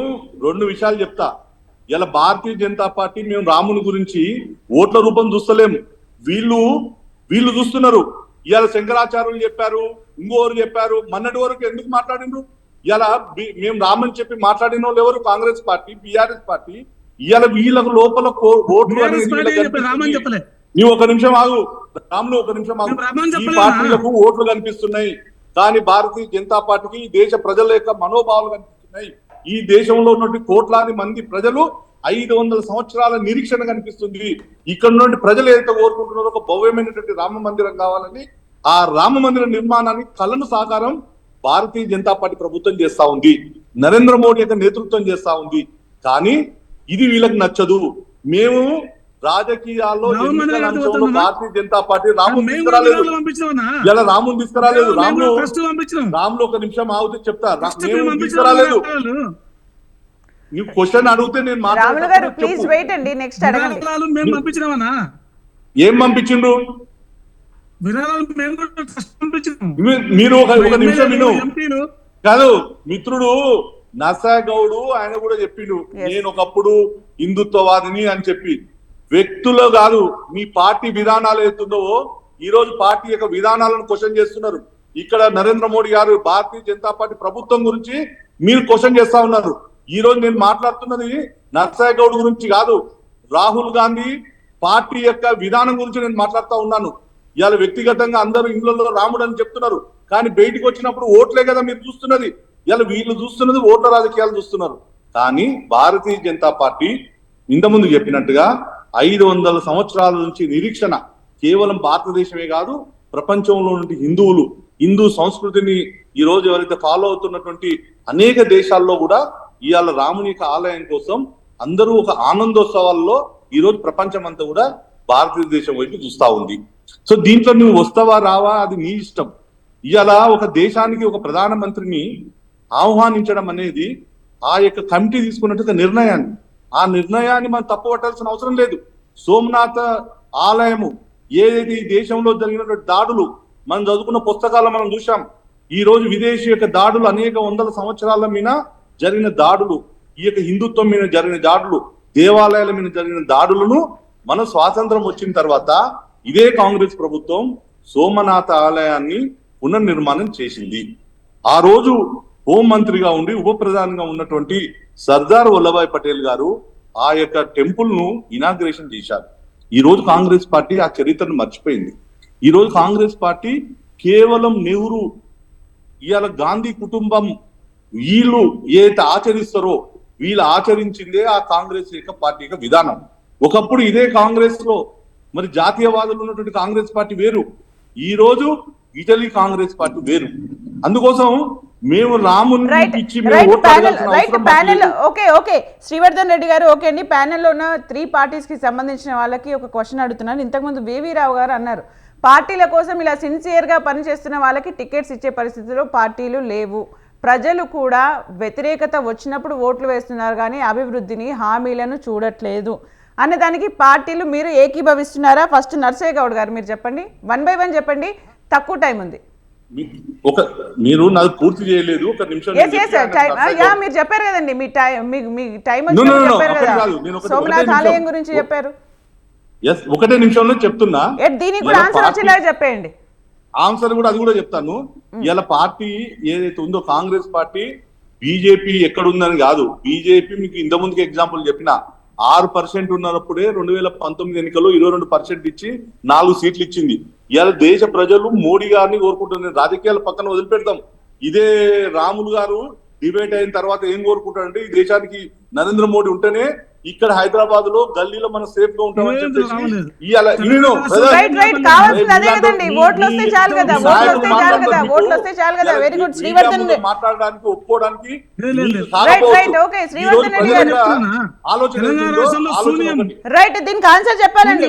2 విషయాలు చెప్తా. ఇలా భారతీయ జనతా పార్టీ మేము రాముని గురించి ఓట్ల రూపం చూస్తలేము, వీళ్ళు చూస్తున్నారు. ఇవాళ శంకరాచార్యులు చెప్పారు, ఇంకోరు చెప్పారు. మొన్నటి వరకు ఎందుకు మాట్లాడిండ్రు? ఇలా మేము రామని చెప్పి మాట్లాడిన వాళ్ళు ఎవరు? Congress party, BRS party. ఇవాళ వీళ్ళకు లోపల ఓట్లు నీవు ఒక నిమిషం ఆగు, రాములు ఒక నిమిషం ఆగు. ఈ పార్టీలకు ఓట్లు కనిపిస్తున్నాయి, కానీ భారతీయ జనతా పార్టీకి ఈ దేశ ప్రజల యొక్క మనోభావాలు కనిపిస్తున్నాయి. ఈ దేశంలో ఉన్నటువంటి కోట్లాది మంది ప్రజలు 500 సంవత్సరాల నిరీక్షణ కనిపిస్తుంది. ఇక్కడ నుండి ప్రజలు ఏదైతే కోరుకుంటున్నారో ఒక భవ్యమైనటువంటి రామ మందిరం కావాలని, ఆ రామ మందిర నిర్మాణాన్ని కలను సాకారం భారతీయ జనతా పార్టీ ప్రభుత్వం చేస్తా ఉంది, నరేంద్ర మోడీ యొక్క నేతృత్వం చేస్తా ఉంది. కానీ ఇది వీళ్ళకి నచ్చదు. మేము రాజకీయాల్లో రాహుల్ ఎన్నికల గాంధీ అంశంలో పోతుందా? భారతీయ జనతా పార్టీ రాముని మేము తీసుకురాలేదు. విరాళాలు పంపించినామన్నా? ఇలా రాముని తీసుకురాలేదు. మేము రాములు కూడా ఫస్ట్ పంపించినాం. రాములు ఒక నిమిషం ఆగితే చెప్తా. ఫస్ట్ మేము మేము పంపించినాం తీసుకురాలేదు. విరాళాలు. నీకు క్వశ్చన్ అడిగితే నేను రాములు గారు మాట్లాడతాను, ప్లీజ్ చెప్పు. వెయిట్ అండి, నెక్స్ట్ అడగండి. విరాళాలు మేము పంపించినామన్నా? ఏం పంపించిండ్రు? విరాళాలు మేము కూడా ఫస్ట్ పంపించినాం. మీరు ఒక నిమిషం విను. ఎంపీలు కాదు మిత్రుడు నర్సాగౌడు ఆయన కూడా చెప్పిండు, Yes. నేను ఒకప్పుడు హిందుత్వవాదిని అని చెప్పి. వ్యక్తులు కాదు, మీ పార్టీ విధానాలు ఏతుందో ఈ రోజు పార్టీ యొక్క విధానాలను క్వశ్చన్ చేస్తున్నారు. ఇక్కడ నరేంద్ర మోడీ గారు భారతీయ జనతా పార్టీ ప్రభుత్వం గురించి మీరు క్వశ్చన్ చేస్తా ఉన్నారు. ఈ రోజు నేను మాట్లాడుతున్నది నర్సాగౌడ్ గురించి కాదు, రాహుల్ గాంధీ పార్టీ యొక్క విధానం గురించి నేను మాట్లాడుతా ఉన్నాను. ఇవాళ వ్యక్తిగతంగా అందరూ ఇండ్లలో రాముడు అని చెప్తున్నారు, కానీ బయటికి వచ్చినప్పుడు ఓట్లే కదా మీరు చూస్తున్నది. ఇలా వీళ్ళు చూస్తున్నది ఓట్ల రాజకీయాలు చూస్తున్నారు. కానీ భారతీయ జనతా పార్టీ ఇంతకుముందు చెప్పినట్టుగా 500 సంవత్సరాల నుంచి నిరీక్షణ కేవలం భారతదేశమే కాదు, ప్రపంచంలో నుండి హిందువులు హిందూ సంస్కృతిని ఈ రోజు ఎవరైతే ఫాలో అవుతున్నటువంటి అనేక దేశాల్లో కూడా ఇవాళ రాముని యొక్క ఆలయం కోసం అందరూ ఒక ఆనందోత్సవాల్లో ఈ రోజు ప్రపంచం అంతా కూడా భారతదేశం వైపు చూస్తా ఉంది. సో దీంట్లో నువ్వు వస్తావా రావా అది నీ ఇష్టం. ఇవాళ ఒక దేశానికి ఒక ప్రధానమంత్రిని ఆహ్వానించడం అనేది ఆ యొక్క కమిటీ తీసుకున్నట్టు నిర్ణయాన్ని, ఆ నిర్ణయాన్ని మనం తప్పుపట్టాల్సిన అవసరం లేదు. సోమనాథ ఆలయము ఏదైతే ఈ దేశంలో జరిగినటువంటి దాడులు మనం చదువుకున్న పుస్తకాల్లో మనం చూసాం. ఈ రోజు విదేశీ యొక్క దాడులు అనేక వందల సంవత్సరాల మీద జరిగిన దాడులు, ఈ యొక్క హిందుత్వం మీద జరిగిన దాడులు, దేవాలయాల మీద జరిగిన దాడులను మన స్వాతంత్రం వచ్చిన తర్వాత ఇదే కాంగ్రెస్ ప్రభుత్వం సోమనాథ ఆలయాన్ని పునర్నిర్మాణం చేసింది. ఆ రోజు హోంమంత్రిగా ఉండి ఉప ప్రధానిగా ఉన్నటువంటి సర్దార్ వల్లభాయ్ పటేల్ గారు ఆ యొక్క టెంపుల్ ను ఇనాగ్రేషన్ చేశారు. ఈ రోజు కాంగ్రెస్ పార్టీ ఆ చరిత్రను మర్చిపోయింది. ఈ రోజు కాంగ్రెస్ పార్టీ కేవలం నెహ్రూ ఇవాళ గాంధీ కుటుంబం వీళ్ళు ఏదైతే ఆచరిస్తారో వీళ్ళు ఆచరించిందే ఆ కాంగ్రెస్ యొక్క పార్టీ యొక్క విధానం. ఒకప్పుడు ఇదే కాంగ్రెస్ లో మరి జాతీయవాదులు ఉన్నటువంటి కాంగ్రెస్ పార్టీ వేరు, ఈ రోజు ఇటలీ కాంగ్రెస్ పార్టీ వేరు. అందుకోసం మేము రాముని ఇచ్చి ప్యానెల్ ఓకే శ్రీవర్ధన్ రెడ్డి గారు ఓకే అండి. ప్యానెల్లో ఉన్న 3 పార్టీస్ కి సంబంధించిన వాళ్ళకి ఒక క్వశ్చన్ అడుగుతున్నాను. ఇంతకుముందు వివి రావు గారు అన్నారు, పార్టీల కోసం ఇలా సిన్సియర్ గా పనిచేస్తున్న వాళ్ళకి టికెట్స్ ఇచ్చే పరిస్థితిలో పార్టీలు లేవు, ప్రజలు కూడా వ్యతిరేకత వచ్చినప్పుడు ఓట్లు వేస్తున్నారు కానీ అభివృద్ధిని హామీలను చూడట్లేదు అనే దానికి పార్టీలు మీరు ఏకీభవిస్తున్నారా? ఫస్ట్ నర్సయ్య గౌడ్ గారు మీరు చెప్పండి, 1 by 1 చెప్పండి, తక్కువ టైం ఉంది. మీరు నాకు పూర్తి చేయలేదు, ఒక నిమిషం. మీరు చెప్పారు కదండి, మీ టైం చెప్పారు కదా, సోమనాథ్ ఆలయం గురించి చెప్పారు. ఒకటే నిమిషంలో చెప్తున్నా, దీనికి కూడా ఆన్సర్ వచ్చేలాగా చెప్పేయండి. ఆన్సర్ కూడా అది కూడా చెప్తాను. ఇలా పార్టీ ఏదైతే ఉందో కాంగ్రెస్ పార్టీ బీజేపీ ఎక్కడుందని కాదు, బీజేపీ మీకు ఇంత ముందుకు ఎగ్జాంపుల్ చెప్పిన 6% ఉన్నప్పుడే 2019 ఎన్నికల్లో 22% ఇచ్చి 4 సీట్లు ఇచ్చింది. ఇవాళ దేశ ప్రజలు మోడీ గారిని కోరుకుంటున్నారు. రాజకీయాల పక్కన వదిలిపెడతాం. ఇదే రాములు గారు డిబేట్ అయిన తర్వాత ఏం కోరుకుంటారంటే ఈ దేశానికి నరేంద్ర మోడీ ఉంటేనే ఇక్కడ హైదరాబాద్ లో గల్లీలో మనం సేఫ్ గా ఉంటామని చెప్పేసి మాట్లాడడానికి ఒప్పుకోవడానికి రైట్. దీనికి ఆన్సర్ చెప్పాలండి,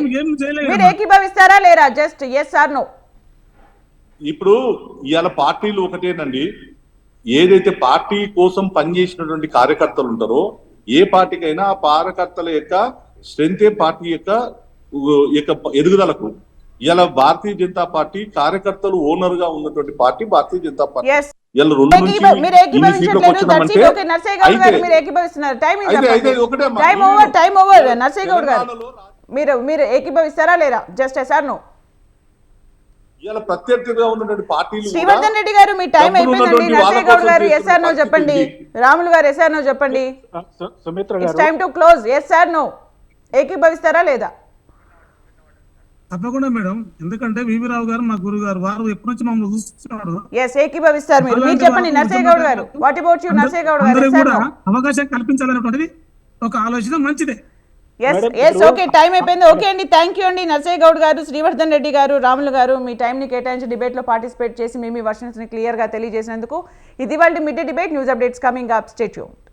మీరు ఏకీభవిస్తారా లేరా? Just yes or no. ఇప్పుడు ఇవాళ పార్టీలు ఒకటేనండి, ఏదైతే పార్టీ కోసం పనిచేసినటువంటి కార్యకర్తలు ఉంటారో ఏ పార్టీకైనా ఆ కార్యకర్తల యొక్క స్ట్రెంతే పార్టీ యొక్క ఎదుగుదలకు. ఇలా భారతీయ జనతా పార్టీ కార్యకర్తలు ఓనర్ గా ఉన్నటువంటి పార్టీ భారతీయ జనతా పార్టీ. మీరు ఏకీభవిస్తారా లేరా? Just yes or no. ఇలా ప్రత్యర్థిగా ఉన్నటువంటి పార్టీలు. శ్రీవర్ధన్ రెడ్డి గారు మీ టైం అయిపోయిందండి. నర్సయ్య గౌడ్ గారు ఎస్ ఆర్ నో చెప్పండి, రాములు గారు ఎస్ ఆర్ నో చెప్పండి. It's time to close. Yes or no, ఏకీభవిస్తారా లేదా? తప్పకుండా మేడం, ఎందుకంటే వివి రావు గారు మా గురువు గారు, వారు ఎప్పటి నుంచి మమ్మల్ని చూస్తున్నారు. ఎస్, ఏకీభవిస్తారు మీరు. మీరు చెప్పండి Narsaiah Goud garu. What about you Narsaiah Goud garu? అవకాశం కల్పించాలనేటువంటిది ఒక ఆలోచన మంచిదే. ఎస్ ఓకే, టైం అయిపోయింది. ఓకే అండి, థ్యాంక్ యూ అండి. నర్సయ్య గౌడ్ గారు, శ్రీవర్ధన్ రెడ్డి గారు, రాములు గారు, మీ టైంని కేటాయించి డిబేట్లో పార్టిసిపేట్ చేసి మీ వర్షన్స్ ని క్లియర్ గా తెలియజేసినందుకు. ఇది వాళ్ళ mid day debate. News updates coming up. Stay tuned.